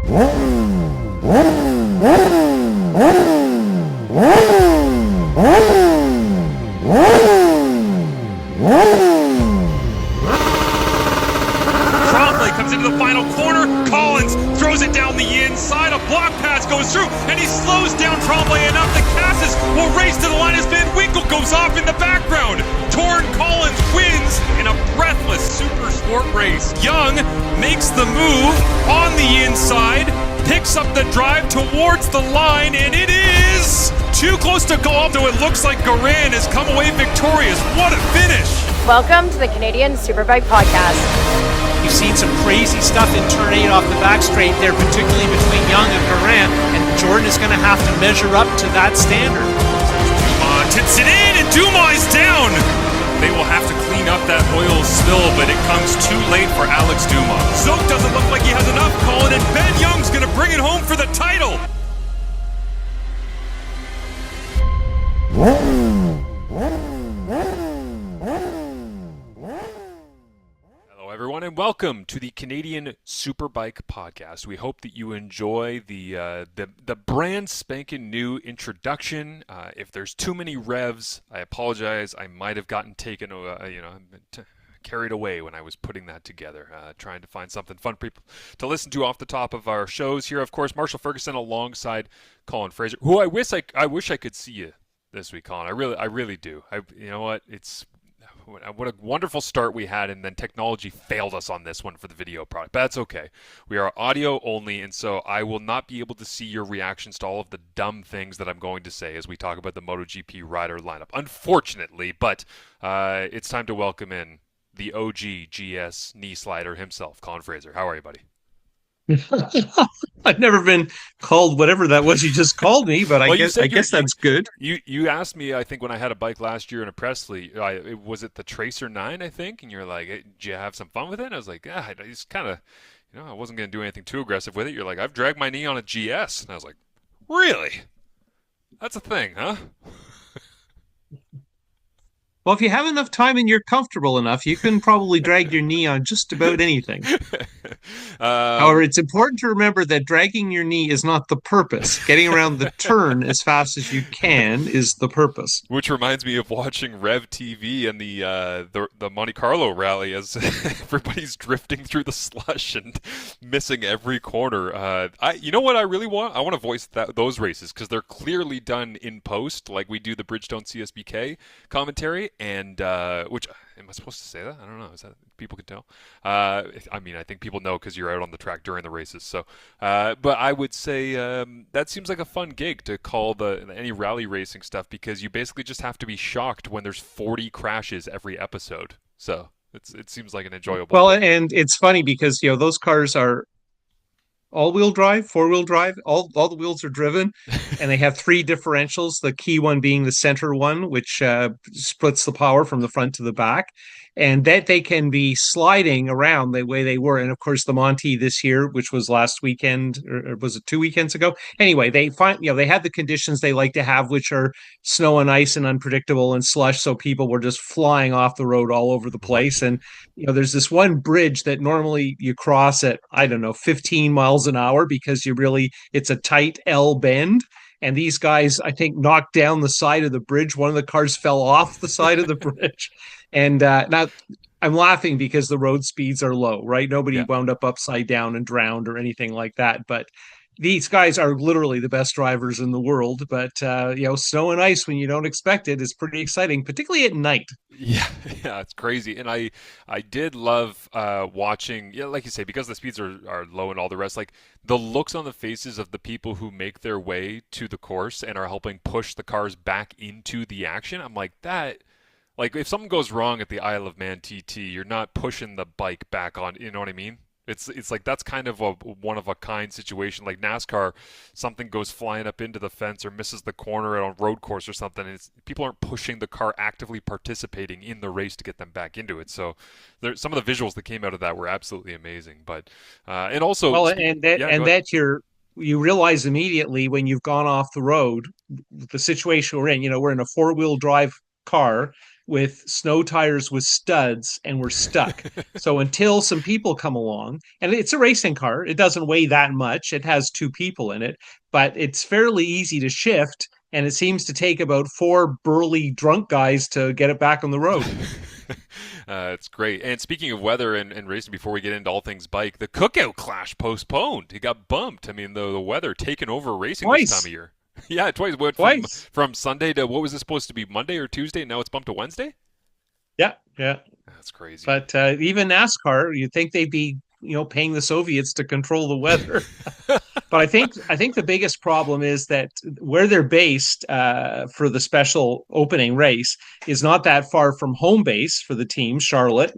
Comes into the final corner. Collins throws it down the inside. A block pass goes through, and he slows down Tremblay enough that Cassis will race to the line as Van Winkle goes off in the background. Torn Collins wins in a breathless super sport race. Young makes the move on the inside, picks up the drive towards the line, and it is too close to go up, so it looks like Garan has come away victorious. What a finish! Welcome to the Canadian Superbike Podcast. You've seen some crazy stuff in turn 8 off the back straight there, particularly between Young and Garan, and Jordan is going to have to measure up to that standard. Dumas tits it in, and Dumas is down! They will have to clean up that oil spill, but it comes too late for Alex Dumas. Zoke doesn't look like he has enough, Colin, and Ben Young's going to bring it home for the title! Everyone, and welcome to the Canadian Superbike Podcast. We hope that you enjoy the brand spanking new introduction. If there's too many revs, I apologize. I might have gotten carried away when I was putting that together, trying to find something fun for people to listen to off the top of our shows here. Of course, Marshall Ferguson alongside Colin Fraser, who I wish I could see you this week, Colin. I really do. You know what? What a wonderful start we had, and then technology failed us on this one for the video product. But that's okay. We are audio only, and so I will not be able to see your reactions to all of the dumb things that I'm going to say as we talk about the MotoGP rider lineup. Unfortunately, but it's time to welcome in the OG GS knee slider himself, Colin Fraser. How are you, buddy? I've never been called whatever that was you just called me, but I guess that's good. You asked me, I think, when I had a bike last year in a Presley, was it the Tracer 9, I think? And you're like, hey, did you have some fun with it? And I was like, yeah, I just kind of, I wasn't going to do anything too aggressive with it. You're like, I've dragged my knee on a GS. And I was like, really? That's a thing, huh? Well, if you have enough time and you're comfortable enough, you can probably drag your knee on just about anything. However, it's important to remember that dragging your knee is not the purpose. Getting around the turn as fast as you can is the purpose. Which reminds me of watching Rev TV and the Monte Carlo rally as everybody's drifting through the slush and missing every corner. You know what I really want? I want to voice those races because they're clearly done in post, like we do the Bridgestone CSBK commentary. And which, am I supposed to say that? I don't know. Is that people can tell? I think people know because you're out on the track during the races. So, but I would say that seems like a fun gig to call any rally racing stuff because you basically just have to be shocked when there's 40 crashes every episode. So it seems like an enjoyable. Well, thing. And it's funny because those cars are all-wheel drive, four-wheel drive, all the wheels are driven, and they have 3 differentials, the key one being the center one, which splits the power from the front to the back, and that they can be sliding around the way they were. And of course, the Monty this year, which was last weekend, or was it 2 weekends ago? Anyway, they had the conditions they like to have, which are snow and ice and unpredictable and slush, so people were just flying off the road all over the place. And there's this one bridge that normally you cross at, 15 miles an hour because it's a tight L bend. And these guys, I think, knocked down the side of the bridge. One of the cars fell off the side of the bridge. And now I'm laughing because the road speeds are low, right? Nobody wound up upside down and drowned or anything like that. But these guys are literally the best drivers in the world. But, snow and ice when you don't expect it is pretty exciting, particularly at night. Yeah, it's crazy. And I did love watching, like you say, because the speeds are low and all the rest, like the looks on the faces of the people who make their way to the course and are helping push the cars back into the action. I'm like, like if something goes wrong at the Isle of Man TT, you're not pushing the bike back on, you know what I mean? It's like that's kind of a one-of-a-kind situation. Like NASCAR, something goes flying up into the fence or misses the corner on a road course or something, and people aren't pushing the car, actively participating in the race to get them back into it. So some of the visuals that came out of that were absolutely amazing. But and also, you realize immediately when you've gone off the road, the situation we're in. We're in a 4-wheel drive car with snow tires with studs, and we're stuck. So until some people come along, and it's a racing car, it doesn't weigh that much. It has two people in it, but it's fairly easy to shift. And it seems to take about four burly drunk guys to get it back on the road. It's great. And speaking of weather and racing, before we get into all things bike, the Cookout Clash postponed. It got bumped. I mean, the weather taking over racing this time Twice. of year. Yeah, twice. Went Twice. from Sunday to, what was it supposed to be, Monday or Tuesday? Now it's bumped to Wednesday? Yeah, yeah. That's crazy. But even NASCAR, you'd think they'd be, paying the Soviets to control the weather. But I think the biggest problem is that where they're based for the special opening race is not that far from home base for the team, Charlotte.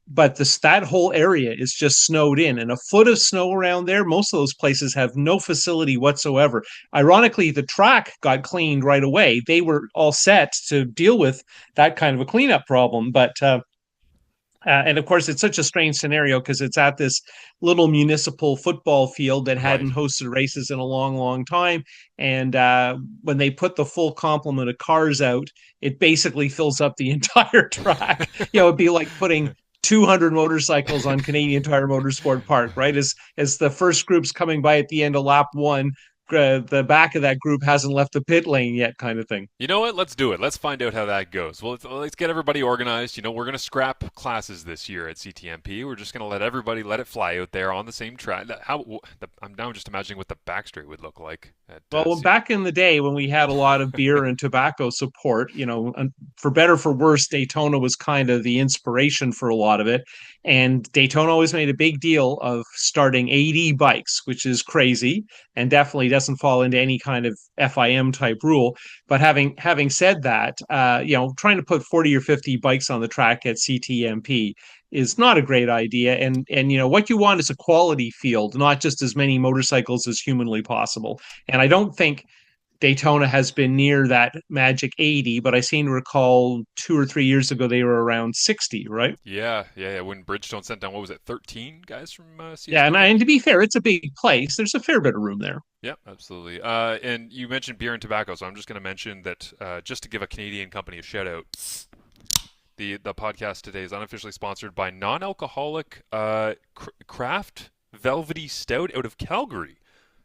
But that whole area is just snowed in, and a foot of snow around there. Most of those places have no facility whatsoever. Ironically, the track got cleaned right away. They were all set to deal with that kind of a cleanup problem, but. And of course, it's such a strange scenario because it's at this little municipal football field that Right. hadn't hosted races in a long, long time. And when they put the full complement of cars out, it basically fills up the entire track. It'd be like putting 200 motorcycles on Canadian Tire Motorsport Park, right? As the first group's coming by at the end of lap one, the back of that group hasn't left the pit lane yet, kind of thing. You know what? Let's do it. Let's find out how that goes. Well, let's get everybody organized. We're going to scrap classes this year at CTMP. We're just going to let everybody let it fly out there on the same track. I'm now just imagining what the backstraight would look like. Well, back in the day when we had a lot of beer and tobacco support, for better for worse, Daytona was kind of the inspiration for a lot of it. And Daytona always made a big deal of starting 80 bikes, which is crazy and definitely doesn't fall into any kind of FIM type rule. But having said that, trying to put 40 or 50 bikes on the track at CTMP is not a great idea. And what you want is a quality field, not just as many motorcycles as humanly possible. And I don't think Daytona has been near that magic 80, but I seem to recall 2 or 3 years ago they were around 60, right? Yeah. When Bridgestone sent down, what was it, 13 guys from Yeah, and, CSPK? and to be fair, it's a big place. There's a fair bit of room there. Yeah, absolutely. And you mentioned beer and tobacco, so I'm just going to mention that just to give a Canadian company a shout out. The podcast today is unofficially sponsored by non-alcoholic craft velvety stout out of Calgary.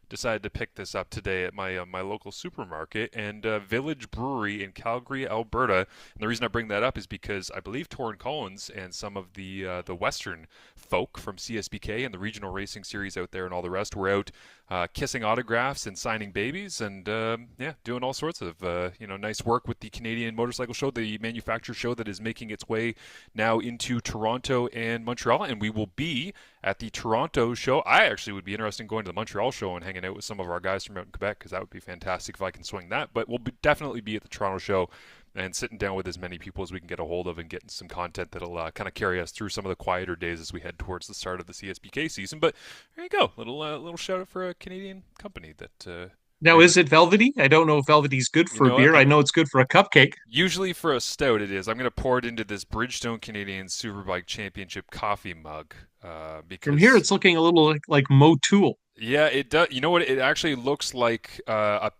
Decided to pick this up today at my local supermarket and Village Brewery in Calgary, Alberta. And the reason I bring that up is because I believe Torrin Collins and some of the Western folk from CSBK and the regional racing series out there and all the rest were out kissing autographs and signing babies and doing all sorts of nice work with the Canadian Motorcycle Show, the manufacturer show that is making its way now into Toronto and Montreal. And we will be at the Toronto show. I actually would be interested in going to the Montreal show and hanging out with some of our guys from out in Quebec because that would be fantastic if I can swing that. But we'll definitely be at the Toronto show and sitting down with as many people as we can get a hold of and getting some content that'll kind of carry us through some of the quieter days as we head towards the start of the CSBK season. But there you go, little shout out for a Canadian company that. Now, is it velvety? I don't know if velvety's good You for know what? beer. I know it's good for a cupcake. Usually for a stout it is. I'm going to pour it into this Bridgestone Canadian Superbike Championship coffee mug because From here, it's looking a little like Motul. yeah, it does. You know what? It actually looks like the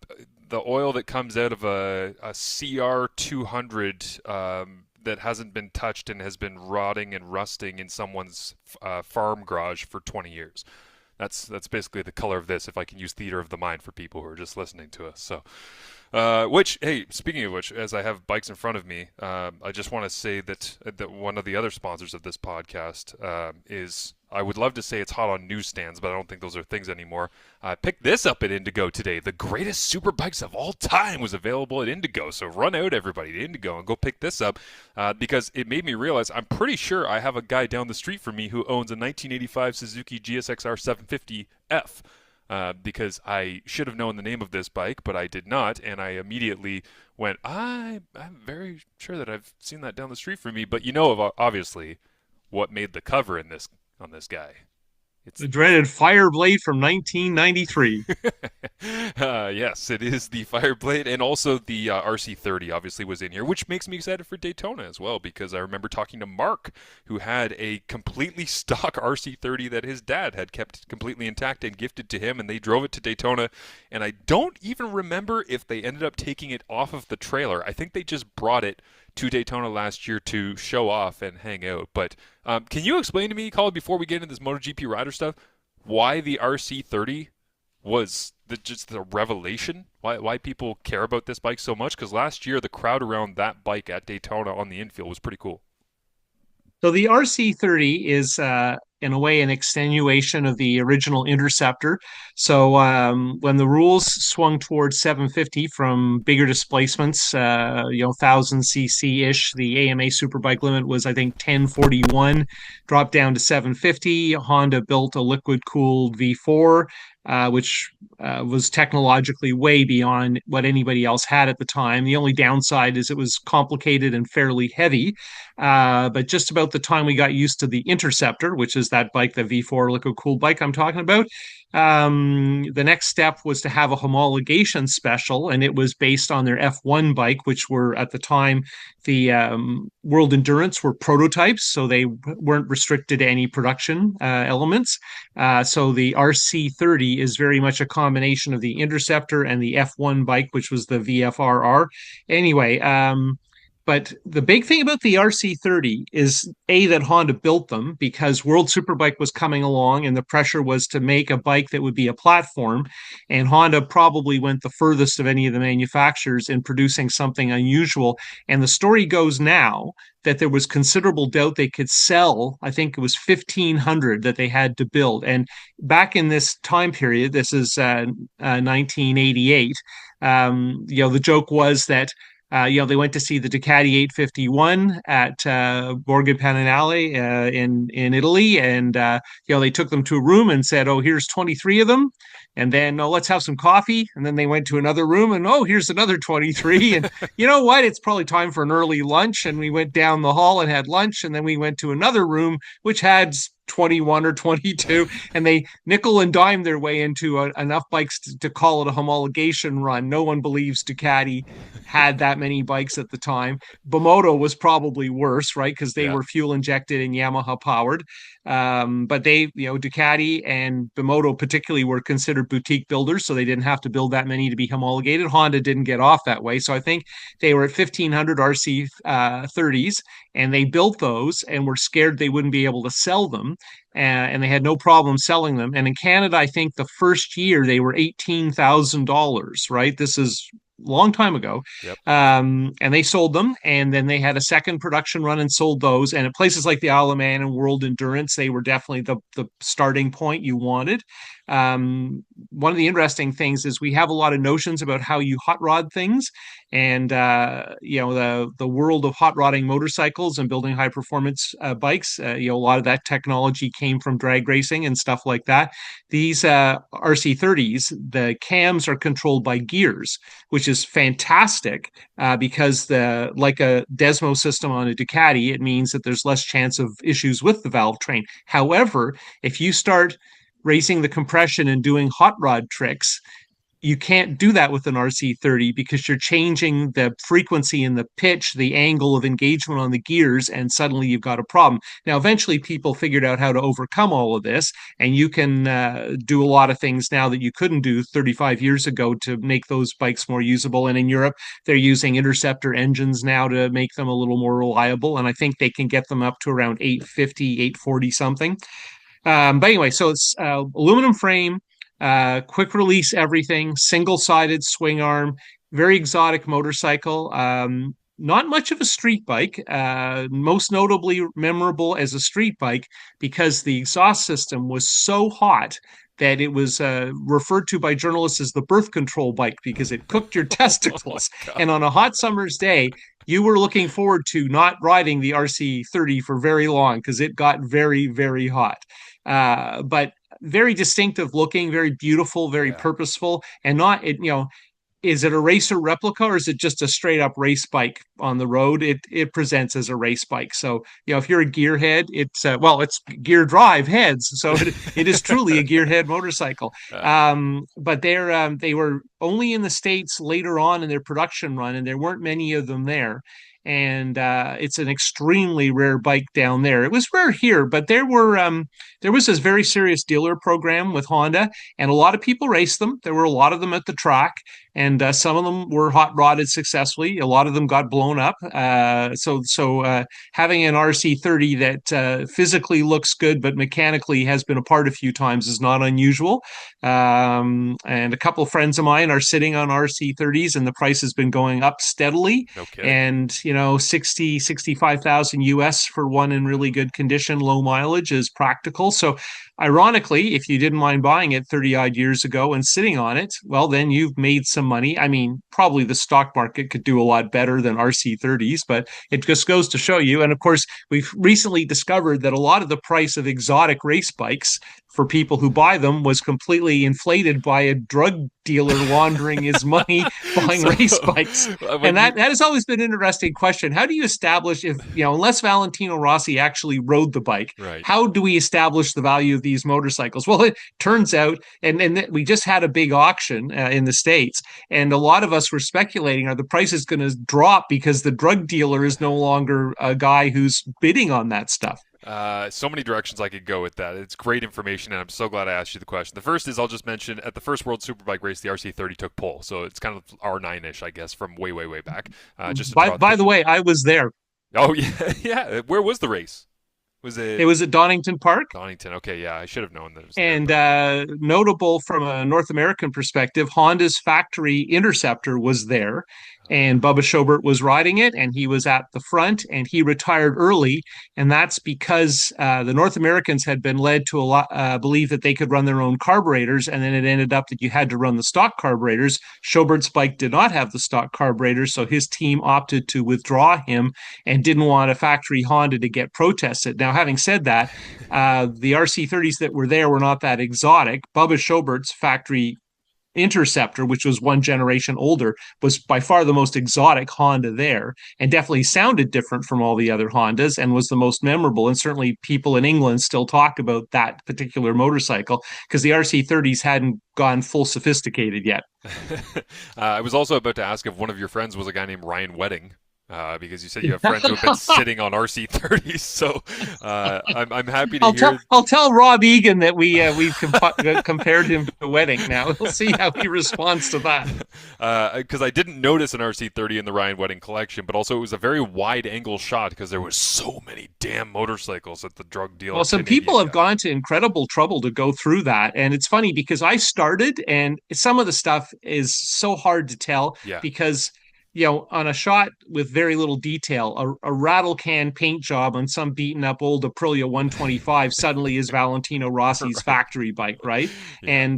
oil that comes out of a CR200 that hasn't been touched and has been rotting and rusting in someone's farm garage for 20 years. That's basically the color of this, if I can use theater of the mind for people who are just listening to us. So, hey, speaking of which, as I have bikes in front of me, I just want to say that one of the other sponsors of this podcast is, I would love to say it's hot on newsstands, but I don't think those are things anymore. I picked this up at Indigo today. The greatest super bikes of all time was available at Indigo. So run out, everybody, to Indigo and go pick this up because it made me realize I'm pretty sure I have a guy down the street from me who owns a 1985 Suzuki GSXR 750F. Because I should have known the name of this bike, but I did not, and I immediately went, I'm very sure that I've seen that down the street from me. But obviously what made the cover on this guy. It's The dreaded Fireblade from 1993. yes, it is the Fireblade, and also the RC30 obviously was in here, which makes me excited for Daytona as well, because I remember talking to Mark, who had a completely stock RC30 that his dad had kept completely intact and gifted to him, and they drove it to Daytona, and I don't even remember if they ended up taking it off of the trailer. I think they just brought it to Daytona last year to show off and hang out. But can you explain to me, Colin, before we get into this MotoGP rider stuff, why the RC30 was just the revelation? Why people care about this bike so much? Because last year the crowd around that bike at Daytona on the infield was pretty cool. So the RC30 is, in a way, an extenuation of the original Interceptor. So when the rules swung towards 750 from bigger displacements, 1,000 cc ish, the AMA Superbike limit was, I think, 1041, dropped down to 750. Honda built a liquid cooled V4. Which was technologically way beyond what anybody else had at the time. The only downside is it was complicated and fairly heavy. But just about the time we got used to the Interceptor, which is that bike, the V4 liquid cooled bike I'm talking about, the next step was to have a homologation special, and it was based on their F1 bike, which were at the time the World Endurance were prototypes, so they weren't restricted to any production elements. So the RC30 is very much a combination of the Interceptor and the F1 bike, which was the VFRR. Anyway, but the big thing about the RC30 is that Honda built them because World Superbike was coming along and the pressure was to make a bike that would be a platform. And Honda probably went the furthest of any of the manufacturers in producing something unusual. And the story goes now that there was considerable doubt they could sell. I think it was 1,500 that they had to build. And back in this time period, this is 1988, the joke was that they went to see the Ducati 851 at Borgo Panigale in Italy, and they took them to a room and said, "Oh, here's 23 of them," and then, "Oh, let's have some coffee," and then they went to another room, and, "Oh, here's another 23," and you know what? It's probably time for an early lunch, and we went down the hall and had lunch, and then we went to another room which had 21 or 22, and they nickel and dime their way into enough bikes to call it a homologation run. No one believes Ducati had that many bikes at the time. Bimoto was probably worse, right? Because they were fuel injected and Yamaha powered. But Ducati and Bimoto particularly were considered boutique builders, so they didn't have to build that many to be homologated. Honda didn't get off that way. So I think they were at 1,500 RC30s, and they built those and were scared they wouldn't be able to sell them. And they had no problem selling them. And in Canada, I think the first year they were $18,000, right? This is long time ago. Yep. And they sold them, and then they had a second production run and sold those. And at places like the Isle of Man and World Endurance, they were definitely the starting point you wanted. One of the interesting things is we have a lot of notions about how you hot rod things, and the world of hot rodding motorcycles and building high performance bikes. A lot of that technology came from drag racing and stuff like that. These RC30s, the cams are controlled by gears, which is fantastic because like a Desmo system on a Ducati, it means that there's less chance of issues with the valve train. However, if you start raising the compression and doing hot rod tricks, you can't do that with an RC30 because you're changing the frequency and the pitch, the angle of engagement on the gears, and suddenly you've got a problem. Now, eventually people figured out how to overcome all of this, and you can do a lot of things now that you couldn't do 35 years ago to make those bikes more usable. And in Europe, they're using Interceptor engines now to make them a little more reliable, and I think they can get them up to around 850, 840 something. But anyway, so it's aluminum frame, quick release everything, single-sided swing arm, very exotic motorcycle. Not much of a street bike, most notably memorable as a street bike because the exhaust system was so hot that it was referred to by journalists as the birth control bike because it cooked your testicles. And on a hot summer's day, you were looking forward to not riding the RC30 for very long because it got very, very hot. But very distinctive looking, very beautiful, very purposeful, and not is it a racer replica or is it just a straight up race bike on the road? It presents as a race bike. So if you're a gearhead, it's gear drive heads, so it is truly a gearhead motorcycle. But they were only in the States later on in their production run, and there weren't many of them there. And it's an extremely rare bike down there. It was rare here, but there was this very serious dealer program with Honda, and a lot of people raced them. There were a lot of them at the track, and some of them were hot rodded successfully. A lot of them got blown up. So having an RC30 that physically looks good but mechanically has been apart a few times is not unusual. And a couple of friends of mine are sitting on RC30s, and the price has been going up steadily. No kidding. And 65,000 US for one in really good condition, low mileage is practical. So ironically, if you didn't mind buying it 30 odd years ago and sitting on it, well, then you've made some money. I mean, probably the stock market could do a lot better than RC30s, but it just goes to show you. And of course, we've recently discovered that a lot of the price of exotic race bikes for people who buy them was completely inflated by a drug dealer laundering his money buying race bikes. And that has always been an interesting question. How do you establish if, unless Valentino Rossi actually rode the bike, right, how do we establish the value of these motorcycles? Well, it turns out, and we just had a big auction in the States, and a lot of us were speculating, are the prices going to drop because the drug dealer is no longer a guy who's bidding on that stuff? So many directions I could go with that. It's great information, and I'm so glad I asked you the question. The first is, I'll just mention, at the first World Superbike race, the RC30 took pole, so it's kind of R9-ish, I guess, from way, way, way back. Just by the way, I was there. Oh, yeah, yeah. Where was the race? It was at Donington Park. Donington, okay, yeah, I should have known that. And notable from a North American perspective, Honda's factory Interceptor was there, and Bubba Schobert was riding it, and he was at the front, and he retired early, and that's because the North Americans had been led to believe that they could run their own carburetors, and then it ended up that you had to run the stock carburetors. Schobert's bike did not have the stock carburetors, so his team opted to withdraw him and didn't want a factory Honda to get protested. Now, having said that, the RC30s that were there were not that exotic. Bubba Schobert's factory Interceptor, which was one generation older, was by far the most exotic Honda there, and definitely sounded different from all the other Hondas, and was the most memorable. And certainly people in England still talk about that particular motorcycle because the RC30s hadn't gone full sophisticated yet. I was also about to ask if one of your friends was a guy named Ryan Wedding. Because you said you have friends who have been sitting on RC30s, so I'm happy to hear. I'll tell Rob Egan that we've compared him to Wedding. Now we'll see how he responds to that. Because I didn't notice an RC30 in the Ryan Wedding collection, but also it was a very wide-angle shot because there was so many damn motorcycles at the drug dealer. Well, some people have gone to incredible trouble to go through that, and it's funny because I started, and some of the stuff is so hard to tell because. On a shot with very little detail, a rattle can paint job on some beaten up old Aprilia 125 suddenly is Valentino Rossi's factory bike, right? Yeah. And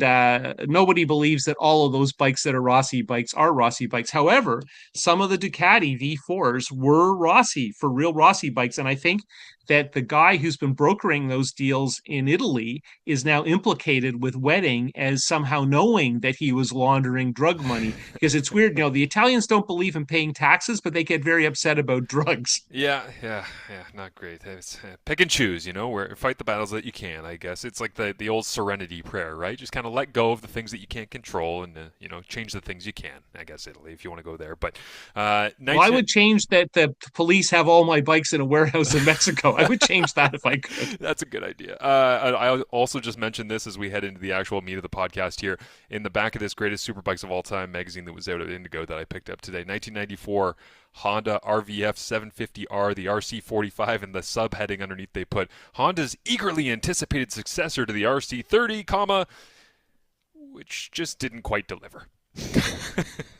nobody believes that all of those bikes that are Rossi bikes are Rossi bikes. However, some of the Ducati V4s were Rossi, for real Rossi bikes. And I think that the guy who's been brokering those deals in Italy is now implicated with Wedding as somehow knowing that he was laundering drug money. Because it's weird, the Italians don't believe in paying taxes, but they get very upset about drugs. Yeah, not great. It's, pick and choose, where fight the battles that you can, I guess. It's like the old serenity prayer, right? Just kind of let go of the things that you can't control and, change the things you can. I guess Italy, if you want to go there. But I would change that the police have all my bikes in a warehouse in Mexico. I would change that if I could. That's a good idea. I also just mentioned this as we head into the actual meat of the podcast here. In the back of this Greatest Superbikes of All Time magazine that was out at Indigo that I picked up today, 1994 Honda RVF 750R, the RC45, and the subheading underneath they put, Honda's eagerly anticipated successor to the RC30, which just didn't quite deliver.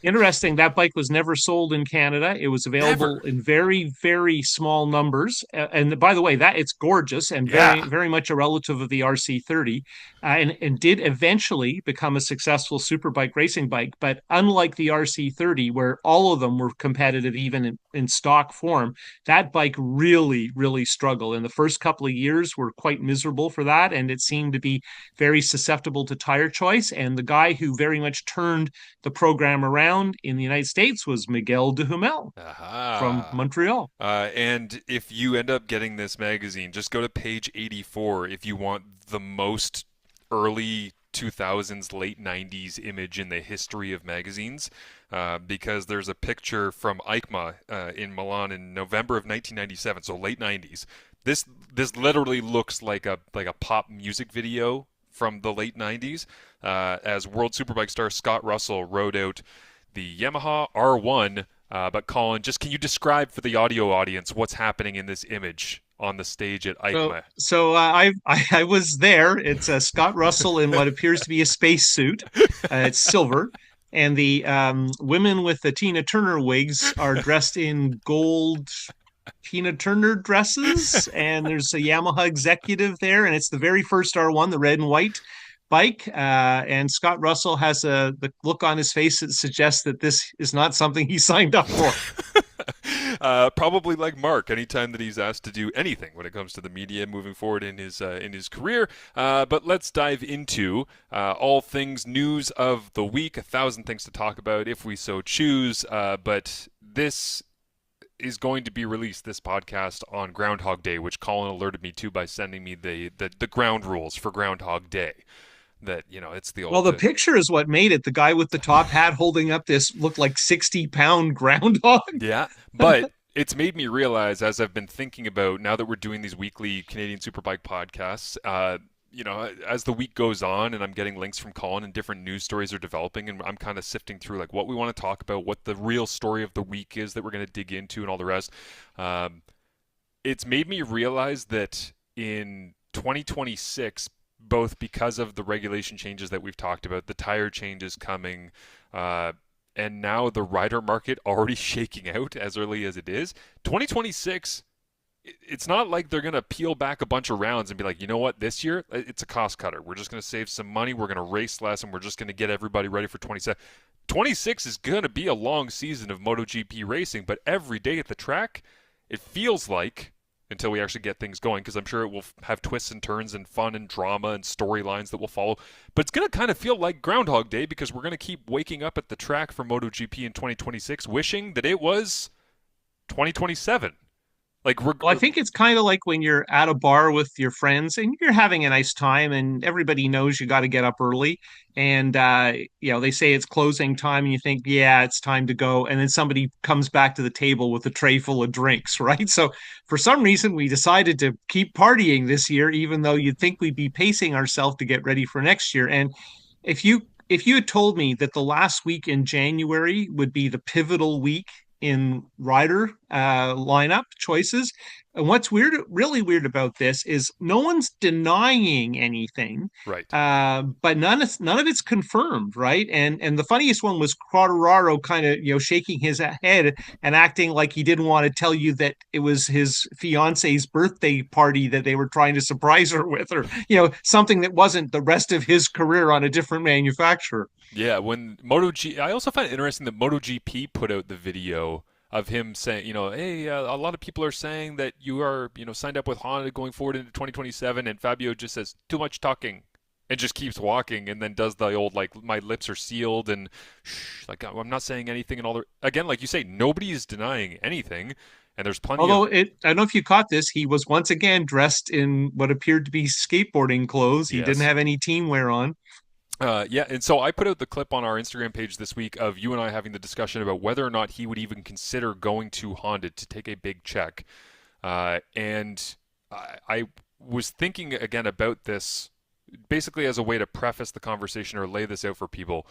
Interesting. That bike was never sold in Canada. It was available in very, very small numbers. And by the way, it's gorgeous and very, very much a relative of the RC30, and did eventually become a successful superbike racing bike. But unlike the RC30, where all of them were competitive even in stock form, that bike really, really struggled. And the first couple of years were quite miserable for that. And it seemed to be very susceptible to tire choice. And the guy who very much turned the program around in the United States was Miguel de Humel from Montreal. And if you end up getting this magazine, just go to page 84 if you want the most early 2000s, late 90s image in the history of magazines, because there's a picture from EICMA in Milan in November of 1997, so late 90s. This literally looks like a pop music video from the late 90s, as World Superbike star Scott Russell rode out the Yamaha R1. But Colin, just can you describe for the audio audience what's happening in this image on the stage at EICMA? I was there. It's Scott Russell in what appears to be a spacesuit. It's silver, and the women with the Tina Turner wigs are dressed in gold Tina Turner dresses, and there's a Yamaha executive there, and it's the very first R1, the red and white bike. And Scott Russell has the look on his face that suggests that this is not something he signed up for. Probably like Mark, anytime that he's asked to do anything when it comes to the media moving forward in his career. But let's dive into all things news of the week. 1,000 things to talk about if we so choose. But this is going to be released, this podcast, on Groundhog Day, which Colin alerted me to by sending me the ground rules for Groundhog Day. That, it's the old... Well, the picture is what made it. The guy with the top hat holding up this looked like 60-pound groundhog. Yeah, but it's made me realize, as I've been thinking about, now that we're doing these weekly Canadian Superbike podcasts, as the week goes on and I'm getting links from Colin and different news stories are developing, and I'm kind of sifting through like what we want to talk about, what the real story of the week is that we're going to dig into and all the rest. It's made me realize that in 2026, both because of the regulation changes that we've talked about, the tire changes coming, and now the rider market already shaking out as early as it is, 2026, it's not like they're going to peel back a bunch of rounds and be like, you know what, this year, it's a cost cutter. We're just going to save some money. We're going to race less, and we're just going to get everybody ready for 27. 26 is going to be a long season of MotoGP racing, but every day at the track, it feels like, until we actually get things going, because I'm sure it will have twists and turns and fun and drama and storylines that will follow. But it's going to kind of feel like Groundhog Day, because we're going to keep waking up at the track for MotoGP in 2026, wishing that it was 2027. Well, I think it's kind of like when you're at a bar with your friends and you're having a nice time, and everybody knows you got to get up early. And, they say it's closing time, and you think, yeah, it's time to go. And then somebody comes back to the table with a tray full of drinks, right? So for some reason, we decided to keep partying this year, even though you'd think we'd be pacing ourselves to get ready for next year. And if you had told me that the last week in January would be the pivotal week in rider lineup choices. And what's really weird about this is no one's denying anything, right? But none of it's confirmed, right? And the funniest one was Quartararo kind of shaking his head and acting like he didn't want to tell you that it was his fiance's birthday party that they were trying to surprise her with, or something that wasn't the rest of his career on a different manufacturer. Yeah, when I also find it interesting that MotoGP put out the video of him saying, hey, a lot of people are saying that you are, signed up with Honda going forward into 2027, and Fabio just says, too much talking, and just keeps walking, and then does the old, like, my lips are sealed, and shh, like, I'm not saying anything, and all the, again, like you say, nobody is denying anything, and there's plenty I don't know if you caught this, he was once again dressed in what appeared to be skateboarding clothes. He didn't have any team wear on. Yeah, and so I put out the clip on our Instagram page this week of you and I having the discussion about whether or not he would even consider going to Honda to take a big check. And I was thinking again about this basically as a way to preface the conversation or lay this out for people.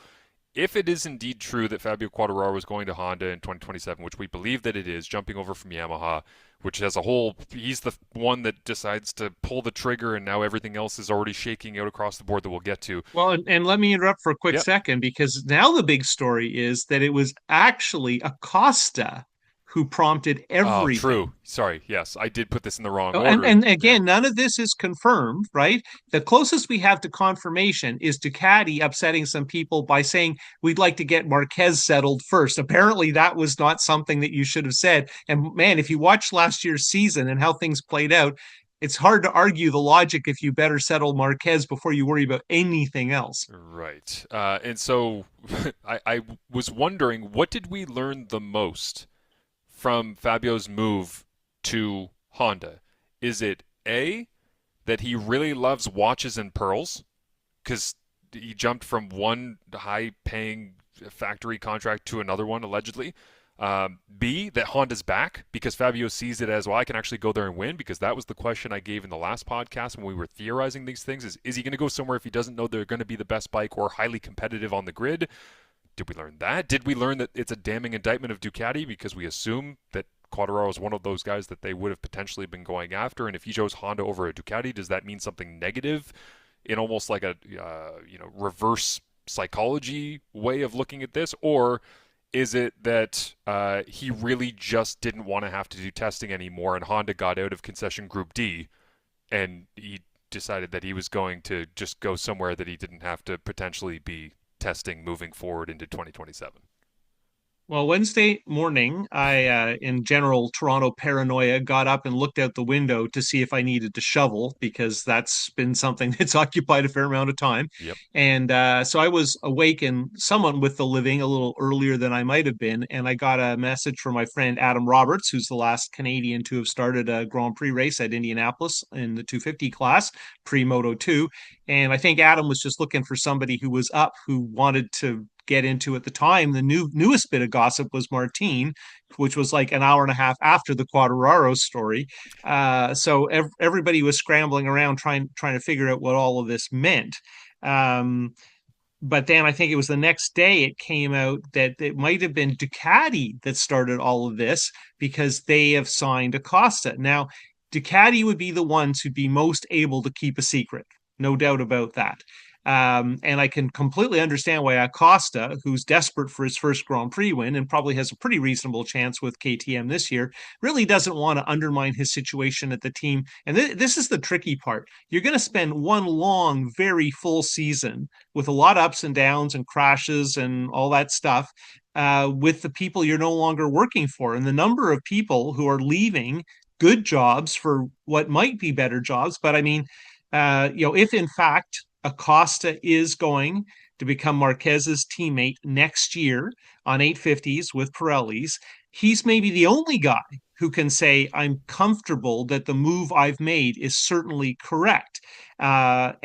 If it is indeed true that Fabio Quartararo is going to Honda in 2027, which we believe that it is, jumping over from Yamaha, which as a whole, he's the one that decides to pull the trigger, and now everything else is already shaking out across the board that we'll get to. Well, and let me interrupt for a quick second, because now the big story is that it was actually Acosta who prompted everything. Oh, true. Sorry. Yes, I did put this in the wrong order. And again, none of this is confirmed, right? The closest we have to confirmation is Ducati upsetting some people by saying, we'd like to get Marquez settled first. Apparently, that was not something that you should have said. And man, if you watch last year's season and how things played out, it's hard to argue the logic if you better settle Marquez before you worry about anything else. Right. And so I was wondering, what did we learn the most from Fabio's move to Honda? Is it A, that he really loves watches and pearls, because he jumped from one high-paying factory contract to another one, allegedly? B, that Honda's back, because Fabio sees it as, well, I can actually go there and win, because that was the question I gave in the last podcast when we were theorizing these things, is he going to go somewhere if he doesn't know they're going to be the best bike or highly competitive on the grid? Did we learn that? Did we learn that it's a damning indictment of Ducati because we assume that Quartararo is one of those guys that they would have potentially been going after, and if he chose Honda over a Ducati, does that mean something negative in almost like a reverse psychology way of looking at this? Or is it that he really just didn't want to have to do testing anymore, and Honda got out of concession Group D, and he decided that he was going to just go somewhere that he didn't have to potentially be testing moving forward into 2027? Well, Wednesday morning, in general Toronto paranoia, got up and looked out the window to see if I needed to shovel because that's been something that's occupied a fair amount of time. Yep. And so I was awake and somewhat with the living a little earlier than I might have been. And I got a message from my friend Adam Roberts, who's the last Canadian to have started a Grand Prix race at Indianapolis in the 250 class, pre-Moto 2. And I think Adam was just looking for somebody who was up, who wanted to get into at the time. The newest bit of gossip was Martin, which was like an hour and a half after the Quartararo story. So everybody was scrambling around trying to figure out what all of this meant. But then I think it was the next day it came out that it might have been Ducati that started all of this because they have signed Acosta. Now, Ducati would be the ones who'd be most able to keep a secret, no doubt about that. And I can completely understand why Acosta, who's desperate for his first Grand Prix win and probably has a pretty reasonable chance with KTM this year, really doesn't want to undermine his situation at the team. And this is the tricky part. You're going to spend one long, very full season with a lot of ups and downs and crashes and all that stuff with the people you're no longer working for. And the number of people who are leaving good jobs for what might be better jobs. But I mean, if in fact Acosta is going to become Marquez's teammate next year on 850s with Pirellis, he's maybe the only guy who can say, I'm comfortable that the move I've made is certainly correct. That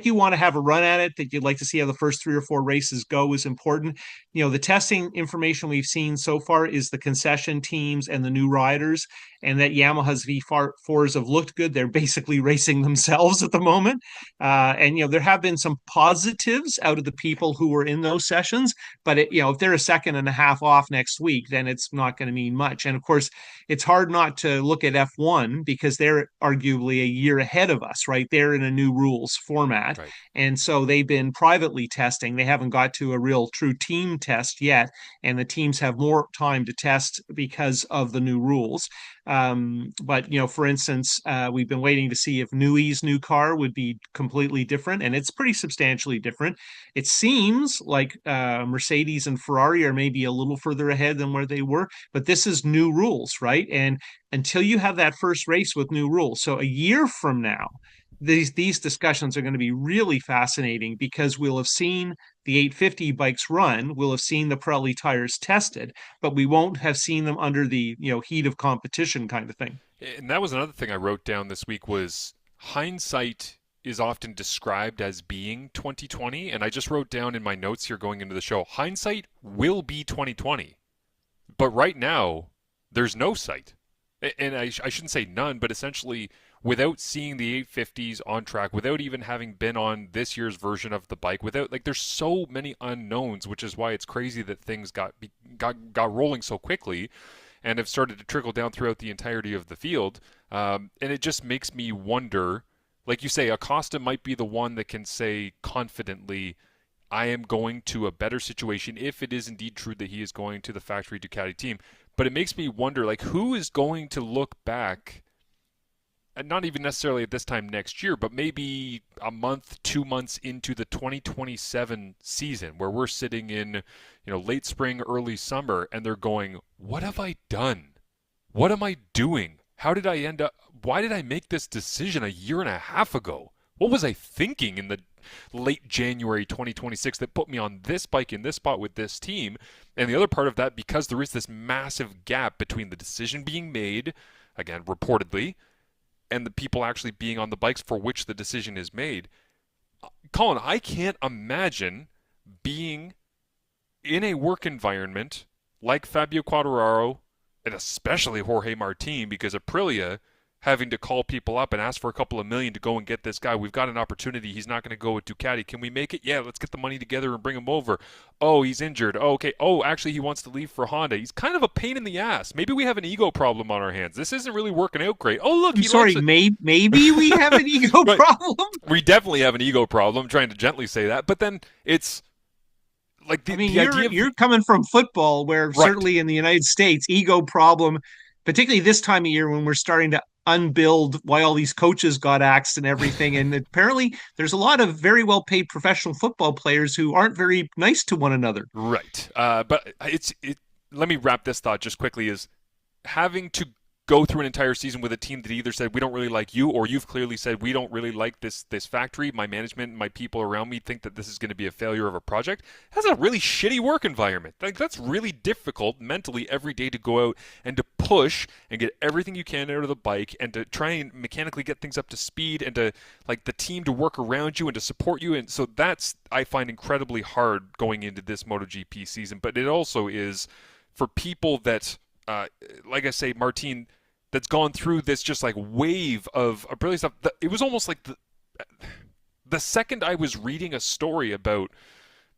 you want to have a run at it, that you'd like to see how the first 3 or 4 races go is important. The testing information we've seen so far is the concession teams and the new riders, and that Yamaha's V4s have looked good. They're basically racing themselves at the moment. There have been some positives out of the people who were in those sessions, but if they're a second and a half off next week, then it's not going to mean much. And of course, it's hard not to look at F1 because they're arguably a year ahead of us, right? They're in a new rules format. Right. And so they've been privately testing. They haven't got to a real true team test yet. And the teams have more time to test because of the new rules. But for instance, we've been waiting to see if Nui's new car would be completely different, and it's pretty substantially different. It seems like Mercedes and Ferrari are maybe a little further ahead than where they were, but this is new rules, right? And until you have that first race with new rules, so a year from now, these discussions are going to be really fascinating because we'll have seen the 850 bikes run, we'll have seen the Pirelli tires tested, but we won't have seen them under the heat of competition kind of thing. And that was another thing I wrote down this week was hindsight is often described as being 2020, and I just wrote down in my notes here going into the show, hindsight will be 2020. But right now, there's no sight. And I shouldn't say none, but essentially without seeing the 850s on track, without even having been on this year's version of the bike, there's so many unknowns, which is why it's crazy that things got rolling so quickly and have started to trickle down throughout the entirety of the field. And it just makes me wonder, like you say, Acosta might be the one that can say confidently, I am going to a better situation if it is indeed true that he is going to the factory Ducati team. But it makes me wonder, who is going to look back, and not even necessarily at this time next year, but maybe a month, 2 months into the 2027 season where we're sitting in, late spring, early summer, and they're going, what have I done? What am I doing? How did I end up? Why did I make this decision a year and a half ago? What was I thinking in the late January 2026 that put me on this bike in this spot with this team? And the other part of that, because there is this massive gap between the decision being made, again, reportedly, and the people actually being on the bikes for which the decision is made. Colin, I can't imagine being in a work environment like Fabio Quartararo, and especially Jorge Martin, because Aprilia having to call people up and ask for a couple of million to go and get this guy. We've got an opportunity. He's not going to go with Ducati. Can we make it? Yeah, let's get the money together and bring him over. Oh, he's injured. Oh, okay. Oh, actually, he wants to leave for Honda. He's kind of a pain in the ass. Maybe we have an ego problem on our hands. This isn't really working out great. Oh, look, I'm he likes sorry, it. maybe we have an ego Right. problem. We definitely have an ego problem. I'm trying to gently say that. But then it's like I the, mean, the idea of. you're coming from football, where Right. certainly in the United States, ego problem, particularly this time of year when we're starting to unbuild why all these coaches got axed and everything. And apparently, there's a lot of very well paid professional football players who aren't very nice to one another. Right. But let me wrap this thought just quickly is having to go through an entire season with a team that either said we don't really like you, or you've clearly said we don't really like this factory. My management and my people around me think that this is going to be a failure of a project. That's a really shitty work environment. Like, that's really difficult mentally every day to go out and to push and get everything you can out of the bike and to try and mechanically get things up to speed and to like the team to work around you and to support you. And so that's, I find, incredibly hard going into this MotoGP season. But it also is for people that like I say, Martin, that's gone through this just like wave of brilliant stuff. It was almost like the second I was reading a story about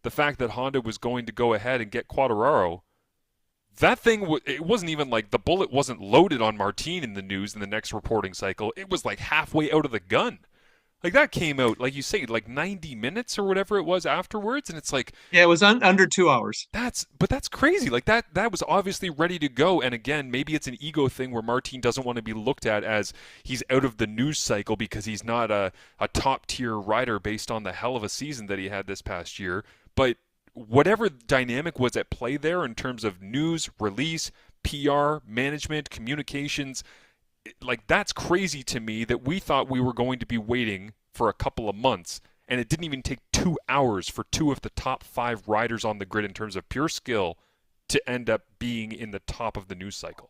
the fact that Honda was going to go ahead and get Quartararo, that thing, it wasn't even like the bullet wasn't loaded on Martin in the news in the next reporting cycle. It was like halfway out of the gun. Like that came out, like you say, like 90 minutes or whatever it was afterwards, and it's like Yeah, it was under 2 hours. that's crazy. Like that was obviously ready to go. And again, maybe it's an ego thing where Martin doesn't want to be looked at as he's out of the news cycle because he's not a top tier rider based on the hell of a season that he had this past year. But whatever dynamic was at play there in terms of news, release, PR, management, communications, like that's crazy to me that we thought we were going to be waiting for a couple of months, and it didn't even take 2 hours for two of the top 5 riders on the grid in terms of pure skill to end up being in the top of the news cycle.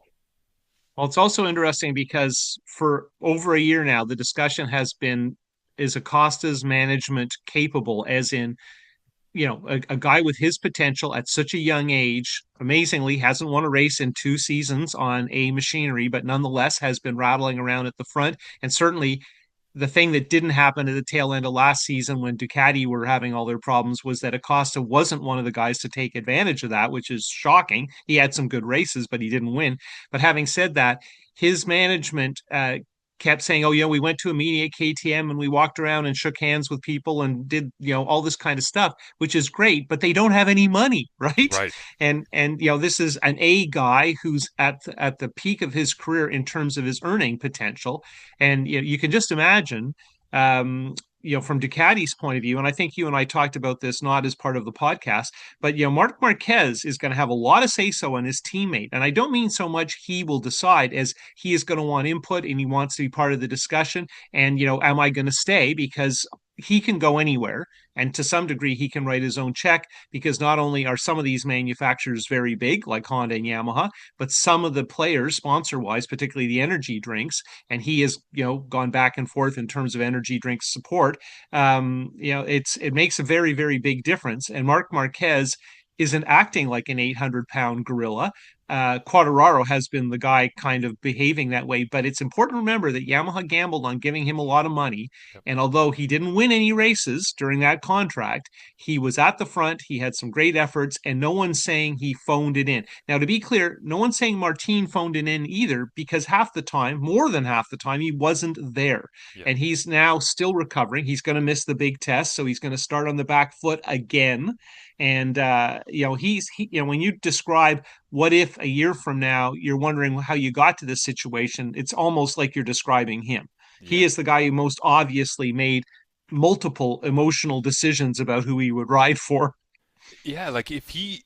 Well, it's also interesting because for over a year now, the discussion has been, is Acosta's management capable, as in, a guy with his potential at such a young age, amazingly hasn't won a race in 2 seasons on a machinery, but nonetheless has been rattling around at the front. And certainly the thing that didn't happen at the tail end of last season when Ducati were having all their problems was that Acosta wasn't one of the guys to take advantage of that, which is shocking. He had some good races, but he didn't win. But having said that, his management kept saying, "Oh, we went to a meeting at KTM and we walked around and shook hands with people and did, all this kind of stuff," which is great, but they don't have any money, right? Right. And this is an A guy who's at the peak of his career in terms of his earning potential, and you can just imagine. From Ducati's point of view, and I think you and I talked about this not as part of the podcast, but Marc Marquez is going to have a lot of say so on his teammate, and I don't mean so much he will decide as he is going to want input and he wants to be part of the discussion. And am I going to stay, because he can go anywhere, and to some degree he can write his own check, because not only are some of these manufacturers very big like Honda and Yamaha, but some of the players sponsor wise, particularly the energy drinks, and he has gone back and forth in terms of energy drink support. It makes a very, very big difference, and Marc Marquez isn't acting like an 800-pound gorilla. Quartararo has been the guy kind of behaving that way, but it's important to remember that Yamaha gambled on giving him a lot of money. Yep. And although he didn't win any races during that contract, he was at the front. He had some great efforts, and no one's saying he phoned it in. Now, to be clear, no one's saying Martin phoned it in either, because half the time, more than half the time, he wasn't there. Yeah. And he's now still recovering. He's going to miss the big test, so he's going to start on the back foot again. And when you describe what if a year from now you're wondering how you got to this situation, it's almost like you're describing him. Yeah. He is the guy who most obviously made multiple emotional decisions about who he would ride for. Yeah, like if he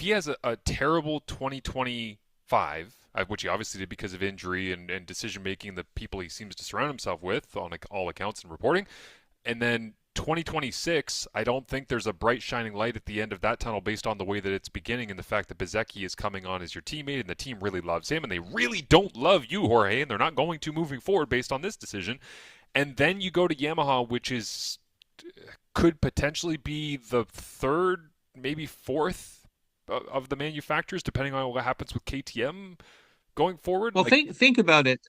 has a terrible 2025, which he obviously did because of injury and decision making, the people he seems to surround himself with on all accounts and reporting, and then 2026, I don't think there's a bright shining light at the end of that tunnel based on the way that it's beginning and the fact that Bezzecchi is coming on as your teammate and the team really loves him and they really don't love you, Jorge, and they're not going to moving forward based on this decision. And then you go to Yamaha, which could potentially be the third, maybe fourth of the manufacturers, depending on what happens with KTM going forward? Well, Like, think about it.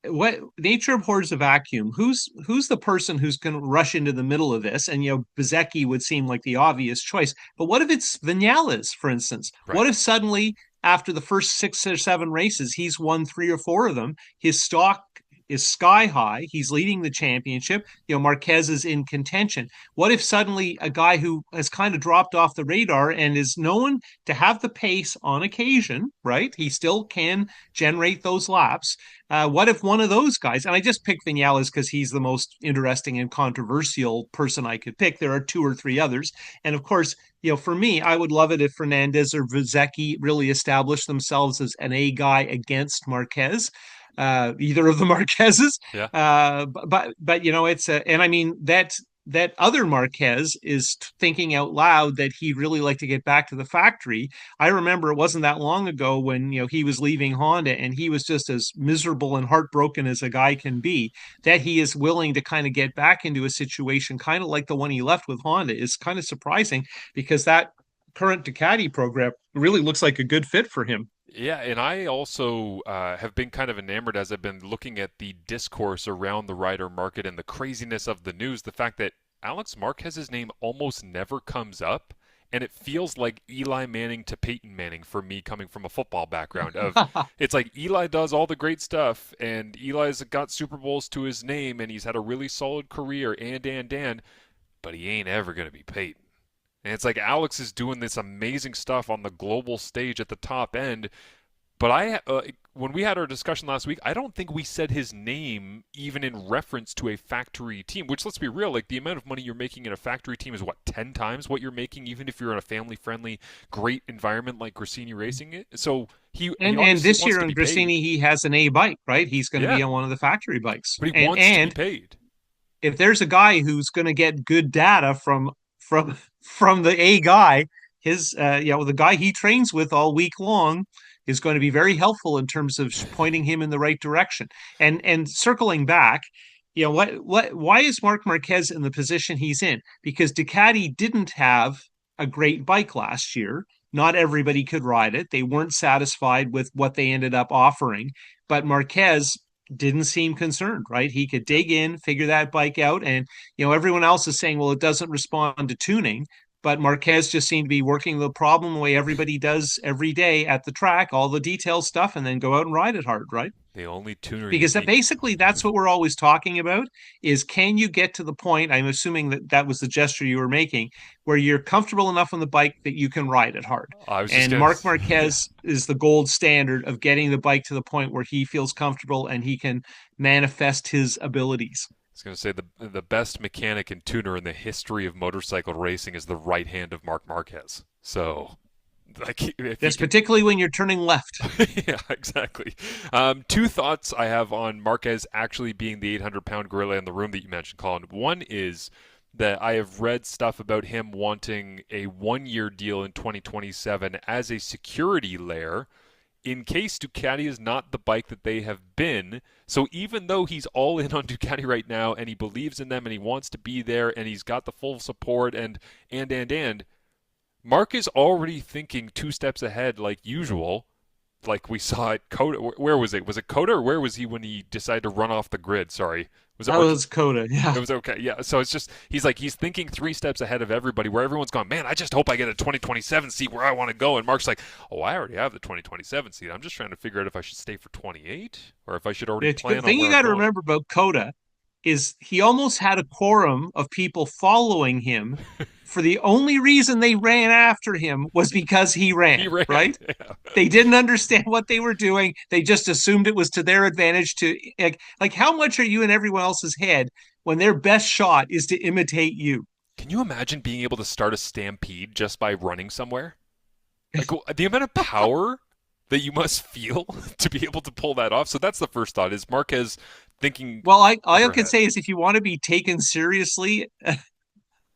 What nature abhors a vacuum. Who's the person who's going to rush into the middle of this? And Bezecchi would seem like the obvious choice. But what if it's Vinales, for instance? right. What if suddenly, after the first 6 or 7 races, he's won 3 or 4 of them? His stock is sky high. He's leading the championship. Marquez is in contention. What if suddenly a guy who has kind of dropped off the radar and is known to have the pace on occasion, right? He still can generate those laps. What if one of those guys, and I just picked Vinales because he's the most interesting and controversial person I could pick. There are 2 or 3 others. And of course, for me, I would love it if Fernandez or Vizecki really established themselves as an A guy against Marquez. Either of the Marquezes. Yeah. But it's and I mean that other Marquez is thinking out loud that he'd really like to get back to the factory. I remember it wasn't that long ago when he was leaving Honda and he was just as miserable and heartbroken as a guy can be. That he is willing to kind of get back into a situation kind of like the one he left with Honda is kind of surprising because that current Ducati program really looks like a good fit for him. Yeah, and I also have been kind of enamored as I've been looking at the discourse around the rider market and the craziness of the news. The fact that Alex Marquez's name almost never comes up, and it feels like Eli Manning to Peyton Manning for me, coming from a football background. Of it's like Eli does all the great stuff, and Eli's got Super Bowls to his name, and he's had a really solid career, and, but he ain't ever gonna be Peyton. And it's like Alex is doing this amazing stuff on the global stage at the top end. But when we had our discussion last week, I don't think we said his name even in reference to a factory team, which, let's be real, like the amount of money you're making in a factory team is what, 10 times what you're making, even if you're in a family-friendly, great environment like Grassini Racing it. So he And obviously this wants year to in be paid. Grassini, he has an A bike, right? He's going to be Yeah, on one of the factory bikes. but he And wants to be and paid. if there's a guy who's going to get good data from the A guy, his the guy he trains with all week long is going to be very helpful in terms of pointing him in the right direction. And circling back, why is Mark Marquez in the position he's in? Because Ducati didn't have a great bike last year. Not everybody could ride it. They weren't satisfied with what they ended up offering, but Marquez didn't seem concerned, right? He could Yeah. dig in, figure that bike out, and everyone else is saying, well, it doesn't respond to tuning. But Marquez just seemed to be working the problem the way everybody does every day at the track, all the detail stuff, and then go out and ride it hard, right? The only tuner you Because need. basically that's what we're always talking about is, can you get to the point, I'm assuming that was the gesture you were making, where you're comfortable enough on the bike that you can ride it hard. I was just And gonna. Mark Marquez is the gold standard of getting the bike to the point where he feels comfortable and he can manifest his abilities. I was going to say the best mechanic and tuner in the history of motorcycle racing is the right hand of Mark Marquez. So, like, if you That's can, particularly when you're turning left. yeah, exactly. Two thoughts I have on Marquez actually being the 800-pound gorilla in the room that you mentioned, Colin. One is that I have read stuff about him wanting a 1-year deal in 2027 as a security layer in case Ducati is not the bike that they have been. So even though he's all in on Ducati right now and he believes in them and he wants to be there and he's got the full support and Mark is already thinking 2 steps ahead like usual, like we saw at Coda. Where was it? Was it Coda or where was he when he decided to run off the grid? Sorry. Was it That was Coda, it yeah. was okay, yeah. So it's just he's thinking 3 steps ahead of everybody. Where everyone's gone, man. I just hope I get a 2027 seat where I want to go. And Mark's like, oh, I already have the 2027 seat. I'm just trying to figure out if I should stay for 28 or if I should already The plan on thing you where I'm got to going. remember about Coda is he almost had a quorum of people following him. For the only reason they ran after him was because he He ran, ran. right? Yeah. They didn't understand what they were doing. They just assumed it was to their advantage to like how much are you in everyone else's head when their best shot is to imitate you? Can you imagine being able to start a stampede just by running somewhere? Like the amount of power that you must feel to be able to pull that off. So that's the first thought: is Marquez thinking Well, all I further can ahead? say is if you want to be taken seriously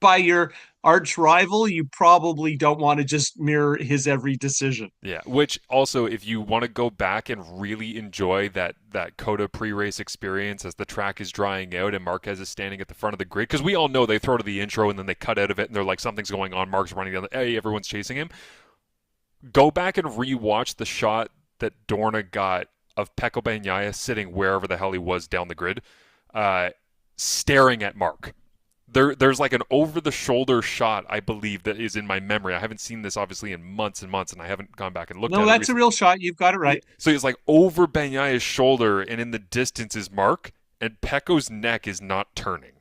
by your arch rival, you probably don't want to just mirror his every decision. Yeah, which also, if you want to go back and really enjoy that Coda pre-race experience as the track is drying out and Marquez is standing at the front of the grid, because we all know they throw to the intro and then they cut out of it and they're like, something's going on, Mark's running down, hey, everyone's chasing him. Go back and rewatch the shot that Dorna got of Pecco Bagnaia sitting wherever the hell he was down the grid, staring at Mark. There's like an over-the-shoulder shot, I believe, that is in my memory. I haven't seen this, obviously, in months and months, and I haven't gone back and looked at it. No, that's a recently. real shot. You've got it right. So he's like over Bagnaia's shoulder, and in the distance is Mark, and Pecco's neck is not turning.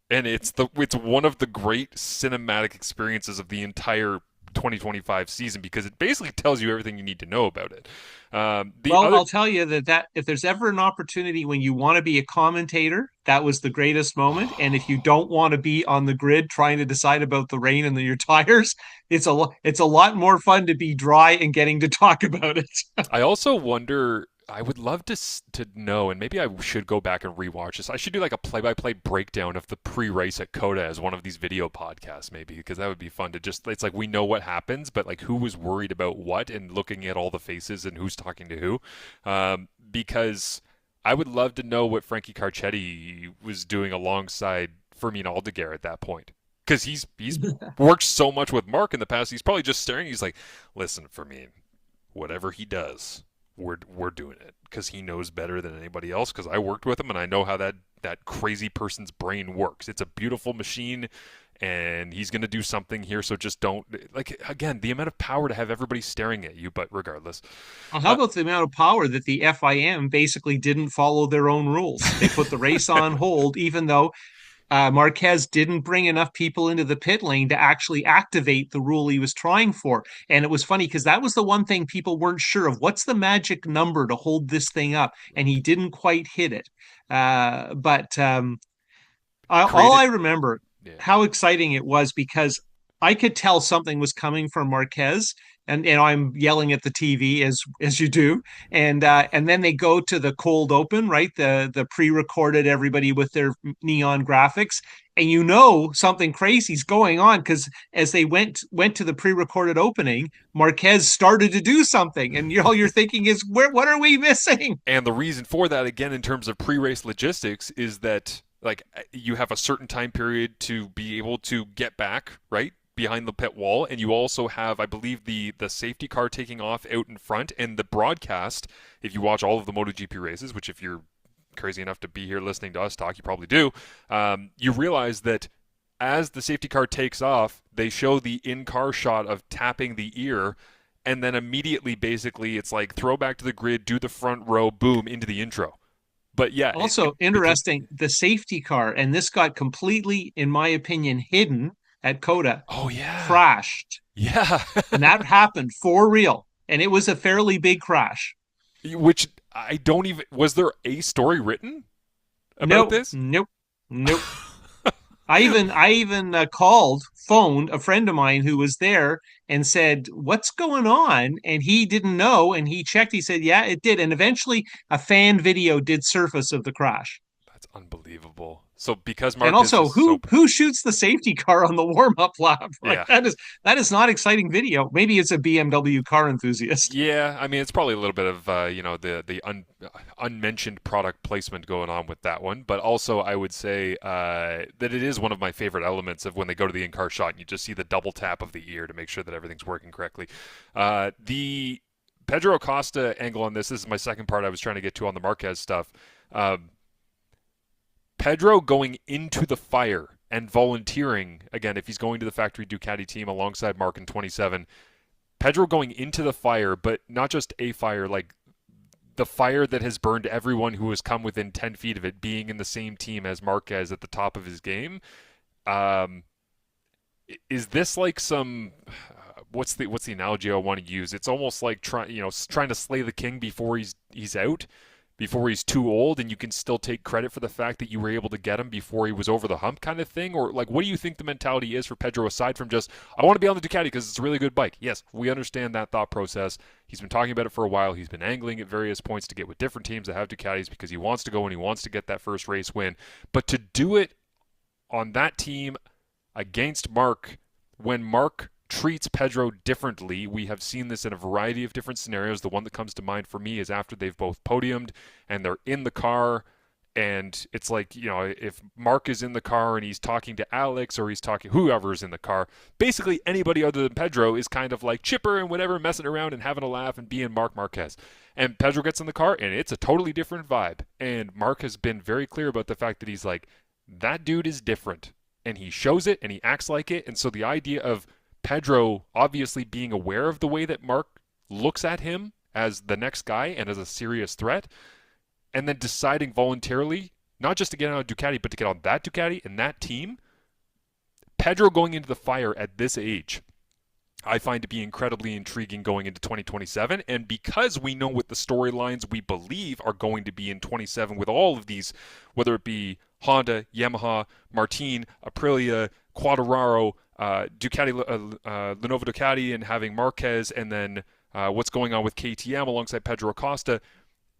And it's one of the great cinematic experiences of the entire 2025 season, because it basically tells you everything you need to know about it. I'll tell you that if there's ever an opportunity when you want to be a commentator, that was the greatest moment. And if you don't want to be on the grid trying to decide about the rain and your tires, it's a lot more fun to be dry and getting to talk about it. I also wonder, I would love to know, and maybe I should go back and rewatch this. I should do like a play-by-play breakdown of the pre-race at COTA as one of these video podcasts, maybe, because that would be fun to just, it's like we know what happens, but like who was worried about what, and looking at all the faces and who's talking to who. Because I would love to know what Frankie Carcetti was doing alongside Fermin Aldeguer at that point. Because he's worked so much with Mark in the past, he's probably just staring. He's like, listen, Fermin, whatever he does, we're doing it, because he knows better than anybody else, because I worked with him and I know how that crazy person's brain works. It's a beautiful machine, and he's going to do something here, so just don't, like, again, the amount of power to have everybody staring at you. But regardless, how about the amount of power that the FIM basically didn't follow their own rules? They put the race on hold, even though Marquez didn't bring enough people into the pit lane to actually activate the rule he was trying for. And it was funny because that was the one thing people weren't sure of. What's the magic number to hold this thing up? And he didn't quite hit it. All I remember, how exciting it was, because I could tell something was coming from Marquez. And I'm yelling at the TV as you do, and then they go to the cold open, right? The pre-recorded, everybody with their neon graphics, and something crazy's going on, because as they went to the pre-recorded opening, Marquez started to do something, and all you're thinking is, what are we missing? And the reason for that, again, in terms of pre-race logistics, is that like you have a certain time period to be able to get back, right, behind the pit wall, and you also have, I believe, the safety car taking off out in front, and the broadcast, if you watch all of the MotoGP races, which if you're crazy enough to be here listening to us talk, you probably do, you realize that as the safety car takes off, they show the in-car shot of tapping the ear, and then immediately, basically, it's like throw back to the grid, do the front row, boom, into the intro. But yeah. Also interesting, the safety car, and this got completely, in my opinion, hidden at COTA. Oh yeah. Crashed. Yeah. And that happened for real. And it was a fairly big crash. Which I don't even, was there a story written about this? Nope. I even phoned a friend of mine who was there and said, what's going on? And he didn't know, and he checked. He said, yeah, it did. And eventually a fan video did surface of the crash. That's unbelievable. So because Mark, and also, who shoots the safety car on the warm-up lap? Like, yeah. that is not exciting video. Maybe it's a BMW car enthusiast. Yeah, I mean, it's probably a little bit of the unmentioned product placement going on with that one. But also, I would say that it is one of my favorite elements of when they go to the in-car shot and you just see the double tap of the ear to make sure that everything's working correctly. The Pedro Acosta angle on this is my second part I was trying to get to on the Marquez stuff. Pedro going into the fire and volunteering, again, if he's going to the factory Ducati team alongside Mark in 27, Pedro going into the fire, but not just a fire, like the fire that has burned everyone who has come within 10 feet of it, being in the same team as Marquez at the top of his game. Is this like some, what's the analogy I want to use? It's almost like trying to slay the king before he's out, before he's too old, and you can still take credit for the fact that you were able to get him before he was over the hump, kind of thing? Or like, what do you think the mentality is for Pedro, aside from just, I want to be on the Ducati because it's a really good bike? Yes, we understand that thought process. He's been talking about it for a while. He's been angling at various points to get with different teams that have Ducatis because he wants to go and he wants to get that first race win. But to do it on that team against Mark, when Mark treats Pedro differently. We have seen this in a variety of different scenarios. The one that comes to mind for me is after they've both podiumed and they're in the car And it's like, if Mark is in the car and he's talking to Alex or he's talking whoever's in the car, basically anybody other than Pedro is kind of like chipper and whatever, messing around and having a laugh and being Mark Marquez. And Pedro gets in the car and it's a totally different vibe. And Mark has been very clear about the fact that he's like, that dude is different. And he shows it and he acts like it. And so the idea of Pedro obviously being aware of the way that Mark looks at him as the next guy and as a serious threat, and then deciding voluntarily, not just to get on a Ducati, but to get on that Ducati and that team, Pedro going into the fire at this age, I find to be incredibly intriguing going into 2027. And because we know what the storylines we believe are going to be in 27 with all of these, whether it be Honda, Yamaha, Martin, Aprilia, Quartararo, Ducati, Lenovo Ducati, and having Marquez, and then what's going on with KTM alongside Pedro Acosta,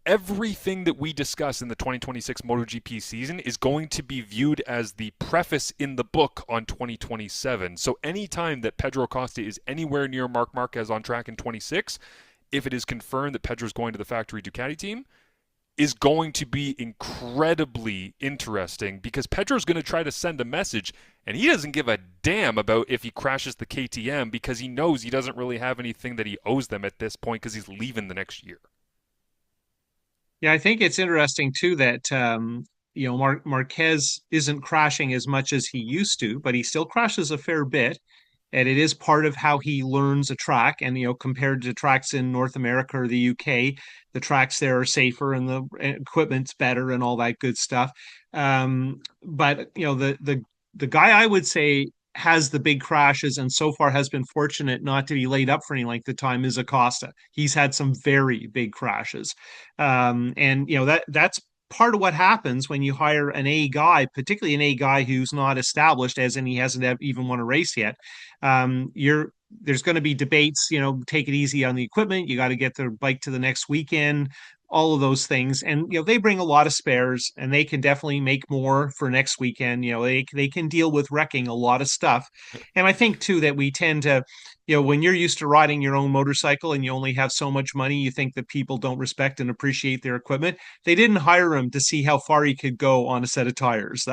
everything that we discuss in the 2026 MotoGP season is going to be viewed as the preface in the book on 2027. So anytime that Pedro Acosta is anywhere near Marc Marquez on track in 26, if it is confirmed that Pedro's going to the factory Ducati team, is going to be incredibly interesting, because Pedro's going to try to send a message, and he doesn't give a damn about if he crashes the KTM, because he knows he doesn't really have anything that he owes them at this point, because he's leaving the next year. Yeah, I think it's interesting too that Marquez isn't crashing as much as he used to, but he still crashes a fair bit, and it is part of how he learns a track. And compared to tracks in North America or the UK, the tracks there are safer and the equipment's better and all that good stuff. But the guy I would say has the big crashes and so far has been fortunate not to be laid up for any length of time is Acosta. He's had some very big crashes. And that's part of what happens when you hire an A guy, particularly an A guy who's not established, as in he hasn't even won a race yet. There's going to be debates, take it easy on the equipment. You got to get the bike to the next weekend, all of those things. And, they bring a lot of spares and they can definitely make more for next weekend. They can deal with wrecking a lot of stuff. And I think too, that we tend to, when you're used to riding your own motorcycle and you only have so much money, you think that people don't respect and appreciate their equipment. They didn't hire him to see how far he could go on a set of tires.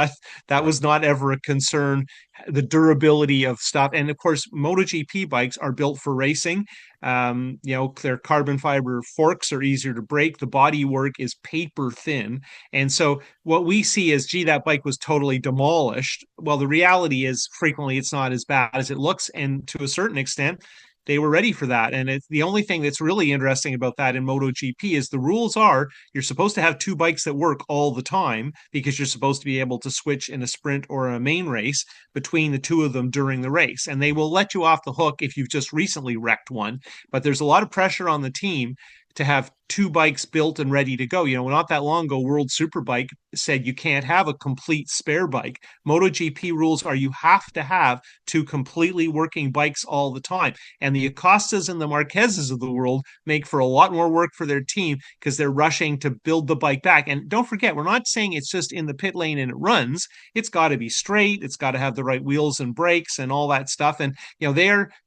That was not ever a concern. The durability of stuff. And of course, MotoGP bikes are built for racing. Their carbon fiber forks are easier to break. The body work is paper thin. And so what we see is, gee, that bike was totally demolished. Well, the reality is frequently it's not as bad as it looks. And to a certain extent, they were ready for that. And it's the only thing that's really interesting about that in MotoGP is the rules are you're supposed to have two bikes that work all the time, because you're supposed to be able to switch in a sprint or a main race between the two of them during the race. And they will let you off the hook if you've just recently wrecked one. But there's a lot of pressure on the team to have two bikes built and ready to go. Not that long ago, World Superbike said you can't have a complete spare bike. MotoGP rules are you have to have two completely working bikes all the time. And the Acostas and the Marquezes of the world make for a lot more work for their team because they're rushing to build the bike back. And don't forget, we're not saying it's just in the pit lane and it runs. It's got to be straight. It's got to have the right wheels and brakes and all that stuff. And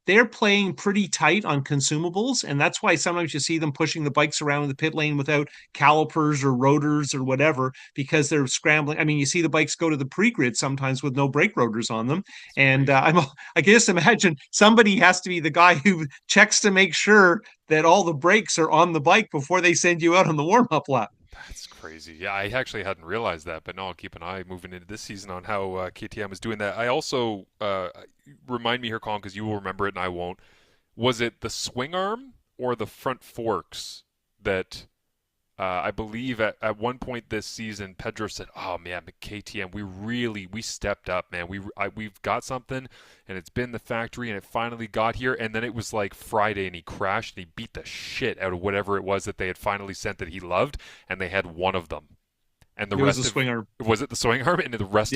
they're playing pretty tight on consumables, and that's why sometimes you see them pushing the bikes around in the pit lane without calipers or rotors or whatever, because they're scrambling. I mean, you see the bikes go to the pre-grid sometimes with no brake rotors on them. And I guess imagine somebody has to be the guy who checks to make sure that all the brakes are on the bike before they send you out on the warm-up lap. That's crazy. Yeah, I actually hadn't realized that, but no, I'll keep an eye moving into this season on how KTM is doing that. I also, remind me here, Colin, because you will remember it and I won't. Was it the swing arm or the front forks that I believe at one point this season, Pedro said, "Oh man, KTM, we stepped up, man. We've got something, and it's been the factory, and it finally got here." And then it was like Friday, and he crashed, and he beat the shit out of whatever it was that they had finally sent that he loved, and they had one of them. And the rest was the swing arm. Was it the swing arm? And the rest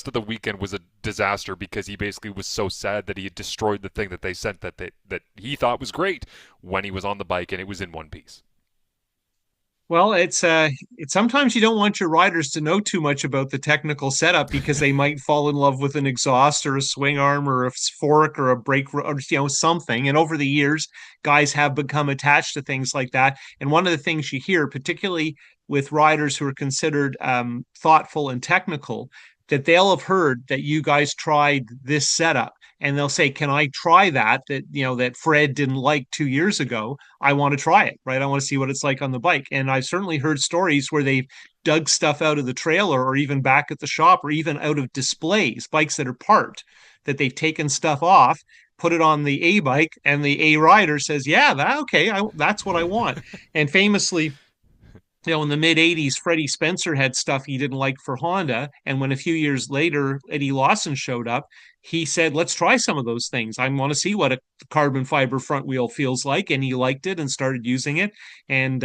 of the weekend was a disaster, because he basically was so sad that he had destroyed the thing that they sent that he thought was great when he was on the bike, and it was in one piece. Well, it's sometimes you don't want your riders to know too much about the technical setup because they might fall in love with an exhaust or a swing arm or a fork or a brake or something. And over the years, guys have become attached to things like that. And one of the things you hear, particularly with riders who are considered thoughtful and technical, that they'll have heard that you guys tried this setup. And they'll say, "Can I try that? That Fred didn't like 2 years ago. I want to try it, right? I want to see what it's like on the bike." And I've certainly heard stories where they've dug stuff out of the trailer or even back at the shop or even out of displays, bikes that are parked, that they've taken stuff off, put it on the A bike, and the A rider says, "Yeah, okay, that's what I want." And famously, in the mid 80s, Freddie Spencer had stuff he didn't like for Honda. And when a few years later, Eddie Lawson showed up, he said, "Let's try some of those things. I want to see what a carbon fiber front wheel feels like." And he liked it and started using it. And,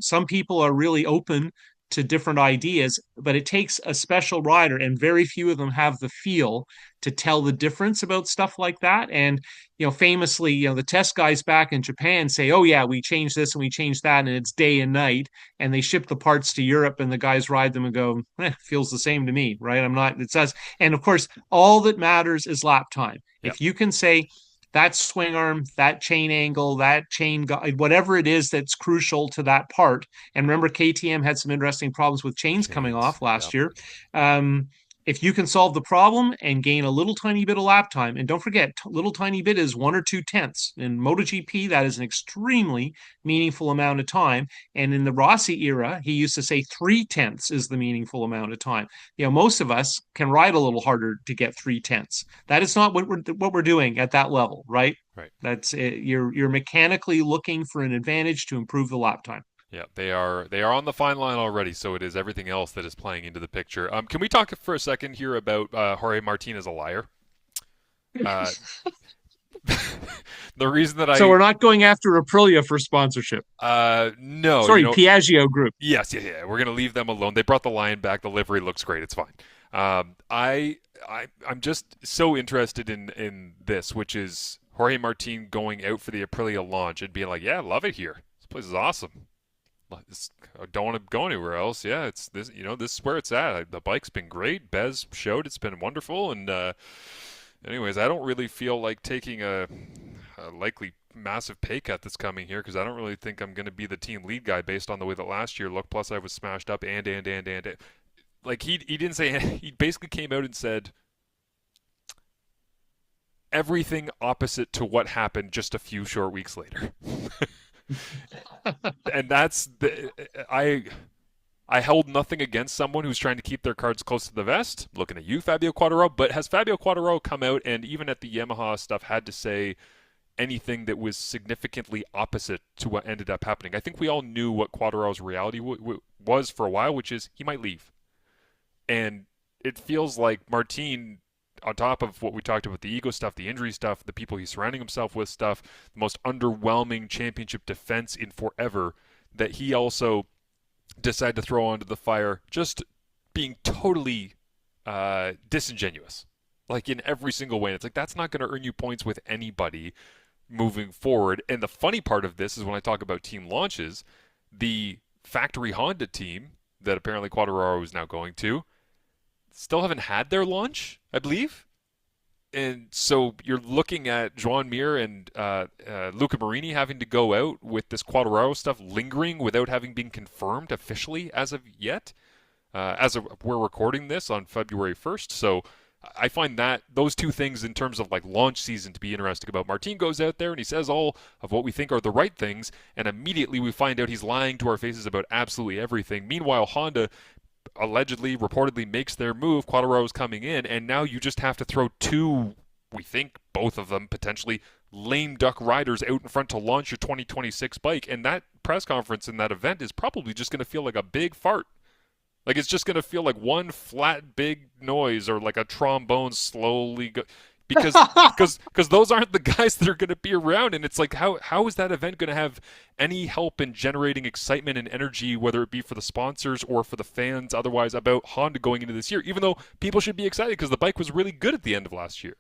some people are really open to different ideas, but it takes a special rider, and very few of them have the feel to tell the difference about stuff like that. And famously, the test guys back in Japan say, "Oh yeah, we changed this and we changed that, and it's day and night." And they ship the parts to Europe, and the guys ride them and go, "Feels the same to me, right? I'm not." It says, and of course, all that matters is lap time. Yeah. If you can say that swing arm, that chain angle, that chain guide, whatever it is that's crucial to that part. And remember, KTM had some interesting problems with chains coming off last year. If you can solve the problem and gain a little tiny bit of lap time, and don't forget, little tiny bit is 1 or 2 tenths. In MotoGP, that is an extremely meaningful amount of time. And in the Rossi era, he used to say 3 tenths is the meaningful amount of time. Most of us can ride a little harder to get 3 tenths. That is not what we're doing at that level, right? Right. That's it. You're mechanically looking for an advantage to improve the lap time. Yeah, they are on the fine line already, so it is everything else that is playing into the picture. Can we talk for a second here about Jorge Martin as a liar? Uh, the reason that So we're not going after Aprilia for sponsorship. No, sorry, Piaggio Group. Yes, yeah. We're gonna leave them alone. They brought the lion back. The livery looks great. It's fine. I'm just so interested in this, which is Jorge Martin going out for the Aprilia launch and being like, "Yeah, I love it here. This place is awesome. I don't want to go anywhere else. Yeah, it's this. This is where it's at. The bike's been great. Bez showed it's been wonderful. And anyways, I don't really feel like taking a likely massive pay cut that's coming here because I don't really think I'm going to be the team lead guy based on the way that last year looked. Plus, I was smashed up and like he didn't say he basically came out and said everything opposite to what happened just a few short weeks later. And that's I held nothing against someone who's trying to keep their cards close to the vest. Looking at you, Fabio Quartararo. But has Fabio Quartararo come out and even at the Yamaha stuff had to say anything that was significantly opposite to what ended up happening? I think we all knew what Quartararo's reality was for a while, which is he might leave. And it feels like Martin, on top of what we talked about, the ego stuff, the injury stuff, the people he's surrounding himself with stuff, the most underwhelming championship defense in forever, that he also decided to throw onto the fire, just being totally disingenuous, like in every single way. It's like, that's not going to earn you points with anybody moving forward. And the funny part of this is when I talk about team launches, the factory Honda team that apparently Quartararo is now going to still haven't had their launch, I believe. And so you're looking at Joan Mir and Luca Marini having to go out with this Quartararo stuff lingering without having been confirmed officially as of yet. We're recording this on February 1st. So I find that those two things in terms of like launch season to be interesting. About Martin goes out there and he says all of what we think are the right things, and immediately we find out he's lying to our faces about absolutely everything. Meanwhile, Honda allegedly, reportedly makes their move. Quartararo's coming in, and now you just have to throw two, we think both of them potentially lame duck riders out in front to launch your 2026 bike. And that press conference in that event is probably just going to feel like a big fart. Like it's just going to feel like one flat big noise or like a trombone slowly go. Because those aren't the guys that are going to be around, and it's like how is that event going to have any help in generating excitement and energy, whether it be for the sponsors or for the fans otherwise, about Honda going into this year, even though people should be excited because the bike was really good at the end of last year.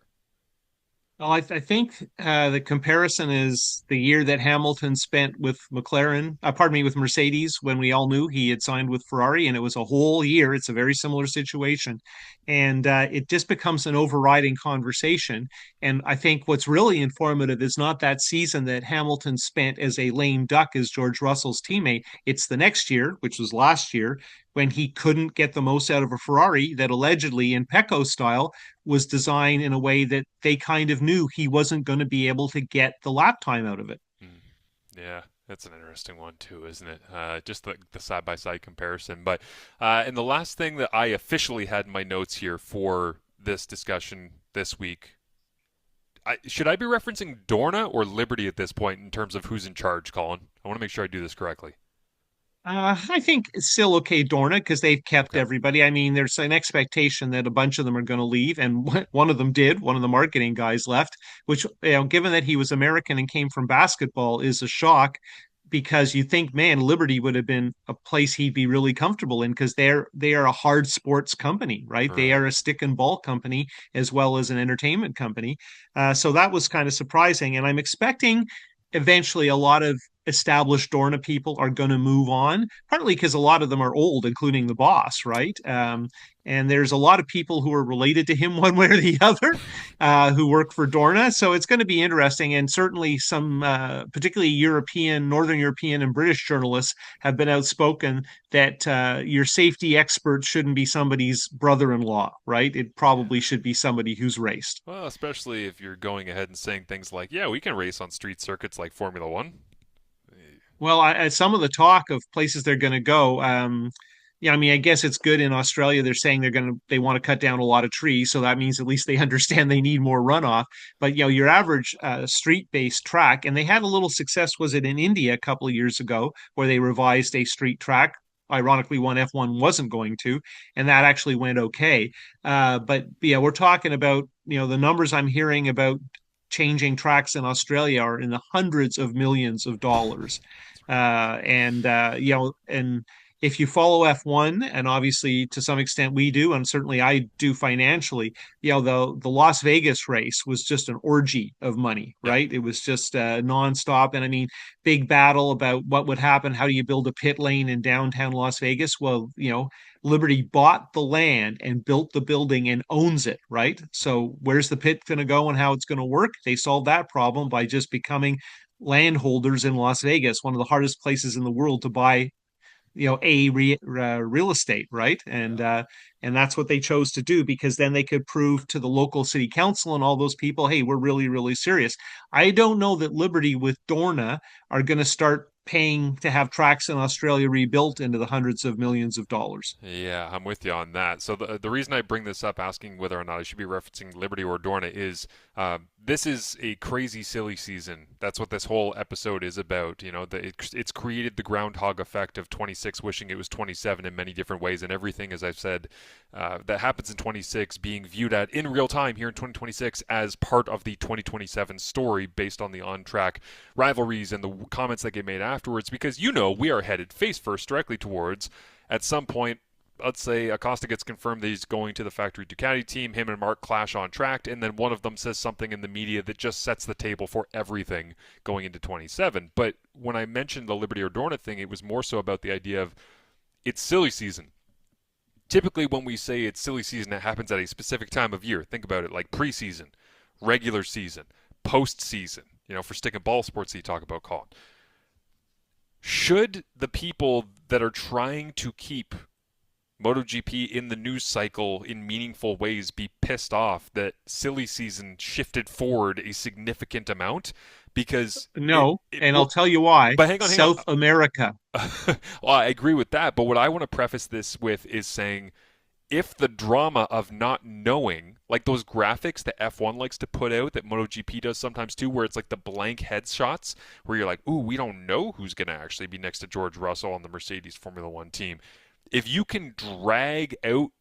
Well, I think the comparison is the year that Hamilton spent with with Mercedes, when we all knew he had signed with Ferrari, and it was a whole year. It's a very similar situation. And it just becomes an overriding conversation. And I think what's really informative is not that season that Hamilton spent as a lame duck as George Russell's teammate. It's the next year, which was last year, when he couldn't get the most out of a Ferrari that allegedly, in Pecco style, was designed in a way that they kind of knew he wasn't going to be able to get the lap time out of it. Mm. Yeah, that's an interesting one too, isn't it? Just the side-by-side comparison. But and the last thing that I officially had in my notes here for this discussion this week, should I be referencing Dorna or Liberty at this point in terms of who's in charge, Colin? I want to make sure I do this correctly. I think it's still okay, Dorna, because they've kept Okay. everybody. I mean, there's an expectation that a bunch of them are going to leave, and one of them did. One of the marketing guys left, which, given that he was American and came from basketball, is a shock because you think, man, Liberty would have been a place he'd be really comfortable in because they are a hard sports company, right? They Right. are a stick and ball company as well as an entertainment company. So that was kind of surprising, and I'm expecting eventually a lot of established Dorna people are going to move on, partly because a lot of them are old, including the boss, right? And there's a lot of people who are related to him one way or the other who work for Dorna. So it's going to be interesting. And certainly some, particularly Northern European, and British journalists have been outspoken that your safety expert shouldn't be somebody's brother in law, right? It Yeah. probably should be somebody who's raced. Well, especially if you're going ahead and saying things like, "Yeah, we can race on street circuits like Formula One." Well, some of the talk of places they're going to go, yeah, I mean, I guess it's good in Australia. They're saying they want to cut down a lot of trees, so that means at least they understand they need more runoff. But your average street-based track, and they had a little success. Was it in India a couple of years ago, where they revised a street track? Ironically, one F1 wasn't going to, and that actually went okay. But yeah, we're talking about the numbers I'm hearing about changing tracks in Australia are in the hundreds of millions of dollars. That's ridiculous. And if you follow F1, and obviously to some extent we do, and certainly I do financially, the Las Vegas race was just an orgy of money, Yeah. right? It was just nonstop. And I mean, big battle about what would happen. How do you build a pit lane in downtown Las Vegas? Well, Liberty bought the land and built the building and owns it, right? So where's the pit going to go and how it's going to work? They solved that problem by just becoming landholders in Las Vegas, one of the hardest places in the world to buy real estate, right? Yeah. And that's what they chose to do because then they could prove to the local city council and all those people, hey, we're really, really serious. I don't know that Liberty with Dorna are going to start paying to have tracks in Australia rebuilt into the hundreds of millions of dollars. Yeah, I'm with you on that. So the reason I bring this up, asking whether or not I should be referencing Liberty or Dorna, is this is a crazy, silly season. That's what this whole episode is about. It's created the groundhog effect of 26 wishing it was 27 in many different ways, and everything, as I've said, that happens in 26 being viewed at in real time here in 2026 as part of the 2027 story based on the on-track rivalries and the comments that get made afterwards. Because we are headed face first directly towards at some point. Let's say Acosta gets confirmed that he's going to the factory Ducati team. Him and Mark clash on track, and then one of them says something in the media that just sets the table for everything going into 27. But when I mentioned the Liberty or Dorna thing, it was more so about the idea of it's silly season. Typically, when we say it's silly season, it happens at a specific time of year. Think about it like preseason, regular season, postseason. For stick and ball sports that you talk about, Colin. Should the people that are trying to keep MotoGP in the news cycle in meaningful ways be pissed off that silly season shifted forward a significant amount? Because No, and I'll well, tell you why. but hang on, hang on. South America. Well, I agree with that, but what I want to preface this with is saying if the drama of not knowing, like those graphics that F1 likes to put out, that MotoGP does sometimes too, where it's like the blank headshots, where you're like, ooh, we don't know who's going to actually be next to George Russell on the Mercedes Formula One team. If you can drag out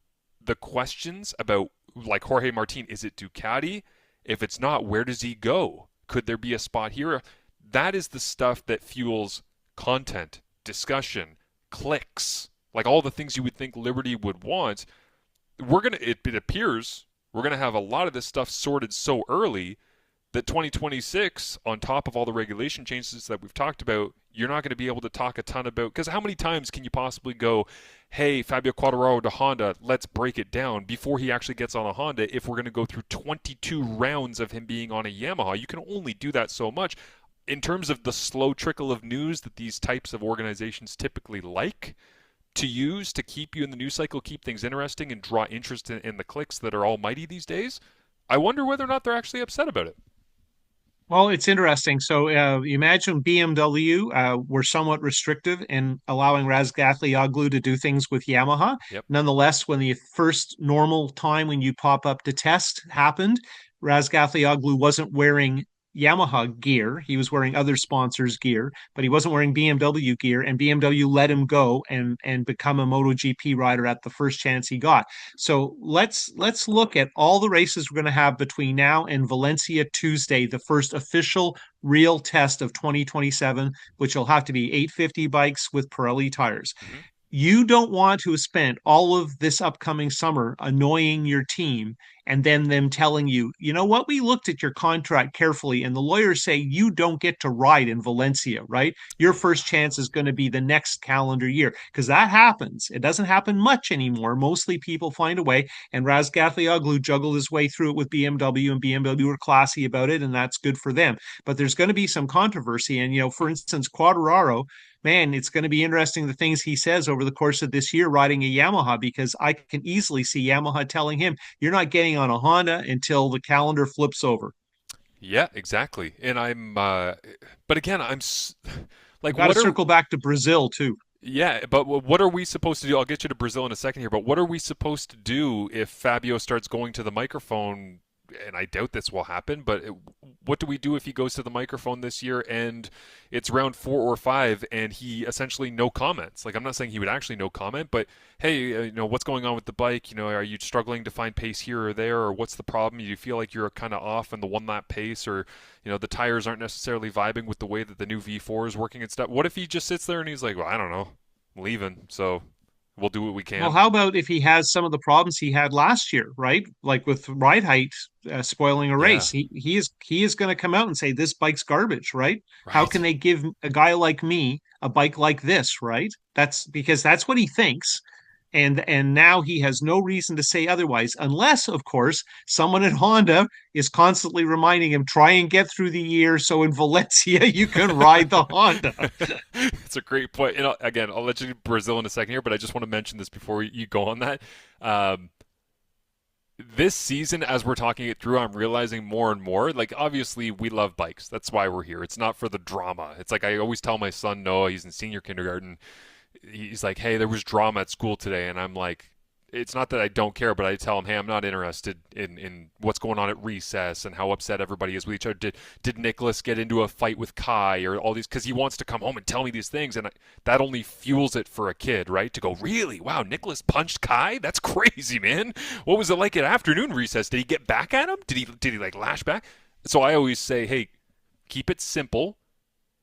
the questions about, like Jorge Martin, is it Ducati? If it's not, where does he go? Could there be a spot here? That is the stuff that fuels content, discussion, clicks, like all the things you would think Liberty would want. It appears we're gonna have a lot of this stuff sorted so early that 2026, on top of all the regulation changes that we've talked about, you're not going to be able to talk a ton about, because how many times can you possibly go, hey, Fabio Quartararo to Honda, let's break it down before he actually gets on a Honda if we're going to go through 22 rounds of him being on a Yamaha? You can only do that so much. In terms of the slow trickle of news that these types of organizations typically like to use to keep you in the news cycle, keep things interesting, and draw interest in the clicks that are almighty these days, I wonder whether or not they're actually upset about it. Well, it's interesting. So imagine BMW were somewhat restrictive in allowing Razgatlioglu to do things with Yamaha. Yep. Nonetheless, when the first normal time when you pop up to test happened, Razgatlioglu wasn't wearing Yamaha gear. He was wearing other sponsors' gear, but he wasn't wearing BMW gear, and BMW let him go and become a MotoGP rider at the first chance he got. So let's look at all the races we're going to have between now and Valencia Tuesday, the first official real test of 2027, which will have to be 850 bikes with Pirelli tires. Mm-hmm. You don't want to have spent all of this upcoming summer annoying your team and then them telling you, you know what, we looked at your contract carefully and the lawyers say you don't get to ride in Valencia, right? Your first chance is going to be the next calendar year, because that happens. It doesn't happen much anymore. Mostly people find a way, and Razgatlioglu juggled his way through it with BMW, and BMW were classy about it, and that's good for them. But there's going to be some controversy. And, for instance, Quartararo, man, it's going to be interesting the things he says over the course of this year riding a Yamaha, because I can easily see Yamaha telling him, you're not getting on a Honda until the calendar flips over. Yeah, exactly. And but again, like, Got to circle back to Brazil too. Yeah, but what are we supposed to do? I'll get you to Brazil in a second here, but what are we supposed to do if Fabio starts going to the microphone? And I doubt this will happen, but what do we do if he goes to the microphone this year and it's round 4 or 5 and he essentially no comments? Like, I'm not saying he would actually no comment, but hey, what's going on with the bike? Are you struggling to find pace here or there, or what's the problem? You feel like you're kind of off in the 1 lap pace, or the tires aren't necessarily vibing with the way that the new V4 is working and stuff. What if he just sits there and he's like, well, I don't know, I'm leaving, so we'll do what we can. Well, how about if he has some of the problems he had last year, right? Like with ride height spoiling a race. Yeah. He is going to come out and say this bike's garbage, right? How Right. can they give a guy like me a bike like this, right? That's because that's what he thinks. And now he has no reason to say otherwise, unless, of course, someone at Honda is constantly reminding him, try and get through the year so in Valencia you can ride the Honda. It's a great point. Again, I'll let you do Brazil in a second here, but I just want to mention this before you go on that. This season, as we're talking it through, I'm realizing more and more, like, obviously we love bikes. That's why we're here. It's not for the drama. It's like I always tell my son Noah, he's in senior kindergarten. He's like, hey, there was drama at school today. And I'm like, it's not that I don't care, but I tell him, hey, I'm not interested in what's going on at recess and how upset everybody is with each other. Did Nicholas get into a fight with Kai or all these? Because he wants to come home and tell me these things, and that only fuels it for a kid, right? To go, really? Wow, Nicholas punched Kai? That's crazy, man. What was it like at afternoon recess? Did he get back at him? Did he like lash back? So I always say, hey, keep it simple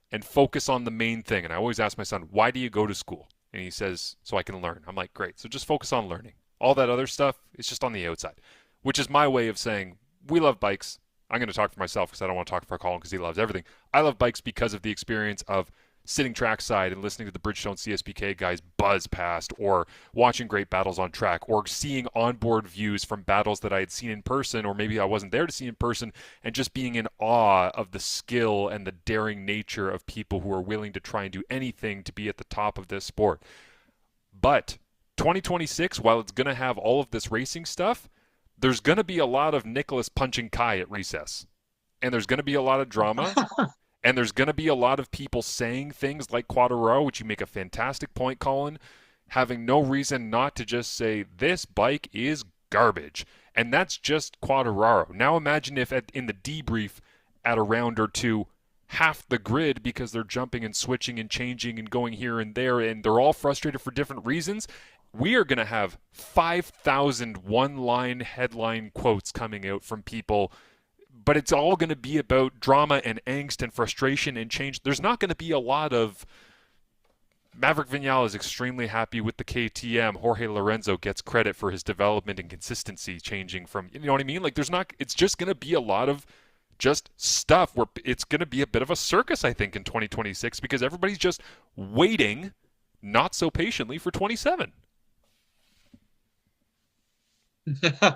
and focus on the main thing. And I always ask my son, why do you go to school? And he says, so I can learn. I'm like, great. So just focus on learning. All that other stuff is just on the outside, which is my way of saying we love bikes. I'm going to talk for myself because I don't want to talk for Colin because he loves everything. I love bikes because of the experience of sitting trackside and listening to the Bridgestone CSPK guys buzz past, or watching great battles on track, or seeing onboard views from battles that I had seen in person, or maybe I wasn't there to see in person, and just being in awe of the skill and the daring nature of people who are willing to try and do anything to be at the top of this sport. But 2026, while it's going to have all of this racing stuff, there's going to be a lot of Nicholas punching Kai at recess. And there's going to be a lot of drama. And there's going to be a lot of people saying things like Quartararo, which you make a fantastic point, Colin, having no reason not to just say, this bike is garbage. And that's just Quartararo. Now imagine if in the debrief at a round or two, half the grid, because they're jumping and switching and changing and going here and there, and they're all frustrated for different reasons. We are going to have 5,000 one-line headline quotes coming out from people, but it's all going to be about drama and angst and frustration and change. There's not going to be a lot of Maverick Viñales is extremely happy with the KTM. Jorge Lorenzo gets credit for his development and consistency changing from, you know what I mean? Like, it's just going to be a lot of just stuff where it's going to be a bit of a circus, I think, in 2026 because everybody's just waiting not so patiently for 27.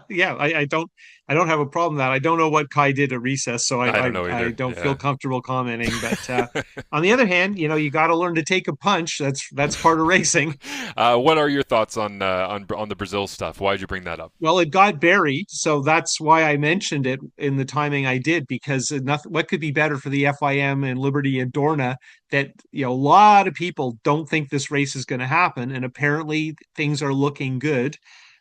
Yeah, I don't have a problem with that. I don't know what Kai did at recess, so I I don't I, know I either. don't feel Yeah. comfortable commenting. But on the other hand, you got to learn to take a punch. That's part of racing. What are your thoughts on the Brazil stuff? Why did you bring that up? Well, it got buried, so that's why I mentioned it in the timing I did, because nothing, what could be better for the FIM and Liberty and Dorna that, a lot of people don't think this race is going to happen, and apparently things are looking good.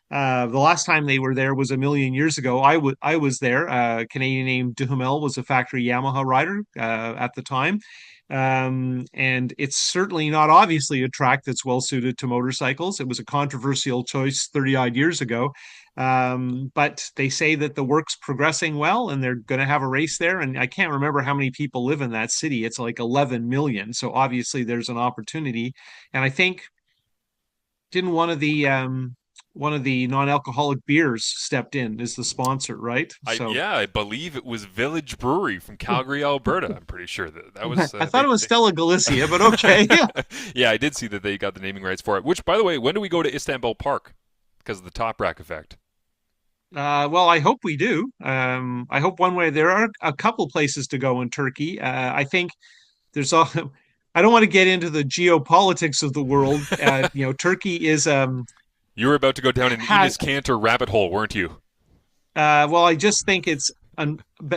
The last time they were there was a million years ago. I was there. Canadian named Duhamel was a factory Yamaha rider at the time. And it's certainly not obviously a track that's well suited to motorcycles. It was a controversial choice 30 odd years ago. But they say that the work's progressing well and they're going to have a race there. And I can't remember how many people live in that city. It's like 11 million. So obviously there's an opportunity. And I think didn't one of the non-alcoholic beers stepped in as the sponsor, right? So I believe it was Village Brewery from Calgary, Alberta. I'm pretty sure that was I thought it was Stella Galicia, but okay. yeah, I did see that they got the naming rights for it. Which, by the way, when do we go to Istanbul Park? Because of the top rack effect. Well, I hope we do. I hope one way. There are a couple places to go in Turkey. I think there's all. I don't want to get into the geopolitics of the world. Turkey is You were about to go down an had Enos Cantor rabbit hole, weren't you? Well, I just think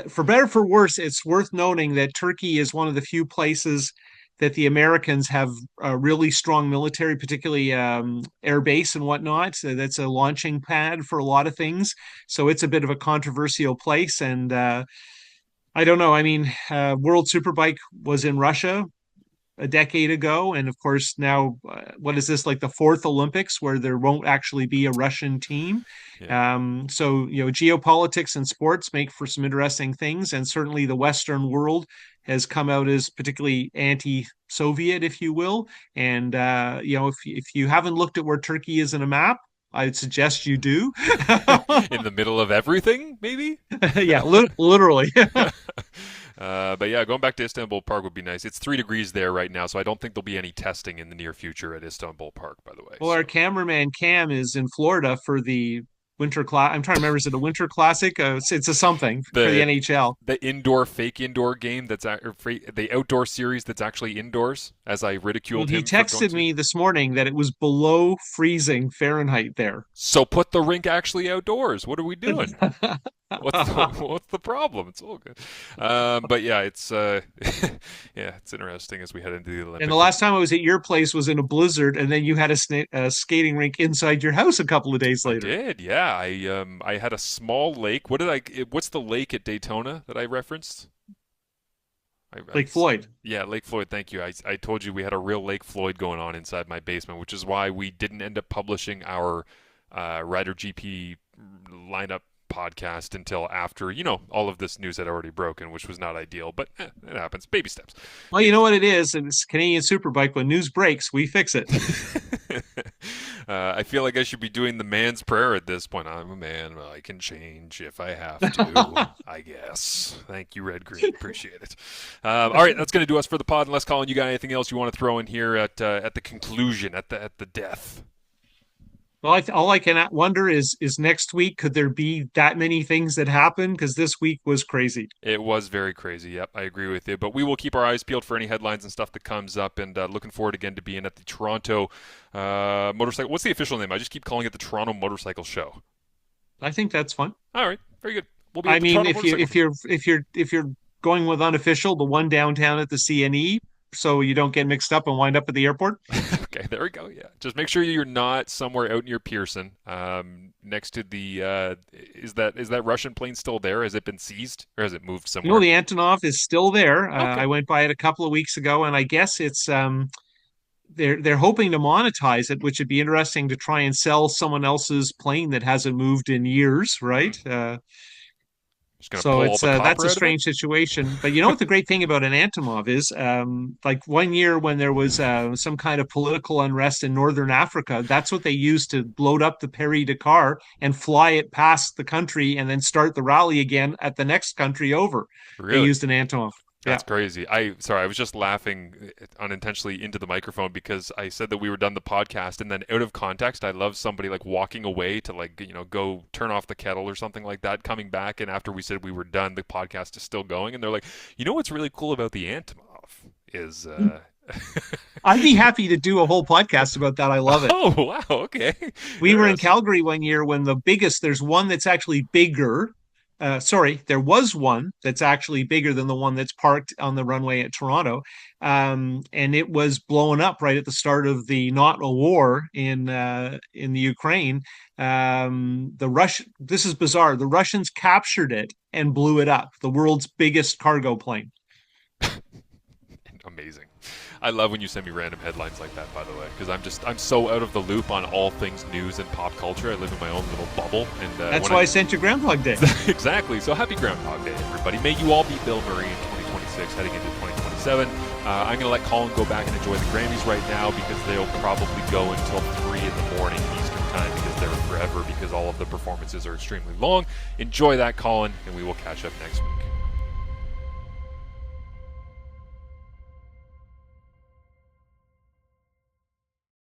for better for worse, it's worth noting that Turkey is one of the few places that the Americans have a really strong military, particularly air base and whatnot. So that's a launching pad for a lot of things. So it's a bit of a controversial place. And I don't know. I mean, World Superbike was in Russia a decade ago, and of course now, what is this, like the fourth Olympics where there won't actually be a Russian team? Yeah. So geopolitics and sports make for some interesting things, and certainly the Western world has come out as particularly anti-Soviet, if you will. And if you haven't looked at where Turkey is in a map, I'd suggest you do. In the middle of everything, maybe? Yeah, literally. But yeah, going back to Istanbul Park would be nice. It's 3 degrees there right now, so I don't think there'll be any testing in the near future at Istanbul Park, by the way. Well, So. our cameraman Cam is in Florida for the winter class. I'm trying to remember, is it a winter classic? It's a something for the The NHL. fake indoor game the outdoor series that's actually indoors, as I Well, ridiculed he him for going texted to. me this morning that it was below freezing Fahrenheit there. So put the rink actually outdoors. What are we doing? What's the problem? It's all good. But yeah, it's yeah, it's interesting as we head into the And the Olympics. last time I was at your place was in a blizzard, and then you had a skating rink inside your house a couple of days I later. did, yeah. I had a small lake. What's the lake at Daytona that I referenced? Lake Floyd. Yeah, Lake Floyd. Thank you. I told you we had a real Lake Floyd going on inside my basement, which is why we didn't end up publishing our Rider GP lineup podcast until after all of this news had already broken, which was not ideal, but it happens. Baby steps. Well, you know what it is, and it's Canadian Superbike. When news breaks, we fix it. I feel like I should be doing the man's prayer at this point. I'm a man. Well, I can change if I have to, I guess. Thank you, Red Green. Appreciate it. All right, that's going to do us for the pod. Unless, Colin, you got anything else you want to throw in here at the conclusion, at the death? Well, all I can wonder is next week, could there be that many things that happen? Because this week was crazy. It was very crazy. Yep, I agree with you. But we will keep our eyes peeled for any headlines and stuff that comes up. And looking forward again to being at the Toronto Motorcycle. What's the official name? I just keep calling it the Toronto Motorcycle Show. I think that's fun. All right, very good. We'll be I at the mean, Toronto Motorcycle. if you're going with unofficial, the one downtown at the CNE, so you don't get mixed up and wind up at the airport. Okay, there we go. Yeah, just make sure you're not somewhere out near Pearson, next to the. Is that Russian plane still there? Has it been seized or has it moved somewhere? The Antonov is still there. Okay. I went by it a couple of weeks ago, and I guess it's they're hoping to monetize it, which would be interesting to try and sell someone else's plane that hasn't moved in years, right? Just going to So pull all it's the that's copper a out of it? strange situation. But you know what the great thing about an Antonov is? Like one year when there was some kind of political unrest in northern Africa, that's what they used to load up the Paris Dakar and fly it past the country and then start the rally again at the next country over. They Really? used an Antonov. Yeah. That's crazy. I was just laughing unintentionally into the microphone because I said that we were done the podcast, and then out of context, I love somebody like walking away to like go turn off the kettle or something like that, coming back, and after we said we were done, the podcast is still going, and they're like, what's really cool about the Antonov is I'd be happy to do a whole podcast about that. I love it. oh wow, okay, We were in interesting. Calgary one year when there's one that's actually bigger. Sorry, there was one that's actually bigger than the one that's parked on the runway at Toronto. And it was blown up right at the start of the not a war in the Ukraine. This is bizarre. The Russians captured it and blew it up, the world's biggest cargo plane. Amazing. I love when you send me random headlines like that, by the way, because I'm so out of the loop on all things news and pop culture. I live in my own little bubble, and That's why I sent you Groundhog Day. exactly. So happy Groundhog Day, everybody. May you all be Bill Murray in 2026, heading into 2027. I'm going to let Colin go back and enjoy the Grammys right now because they'll probably go until 3 in the morning Eastern time because they're forever because all of the performances are extremely long. Enjoy that, Colin, and we will catch up next week.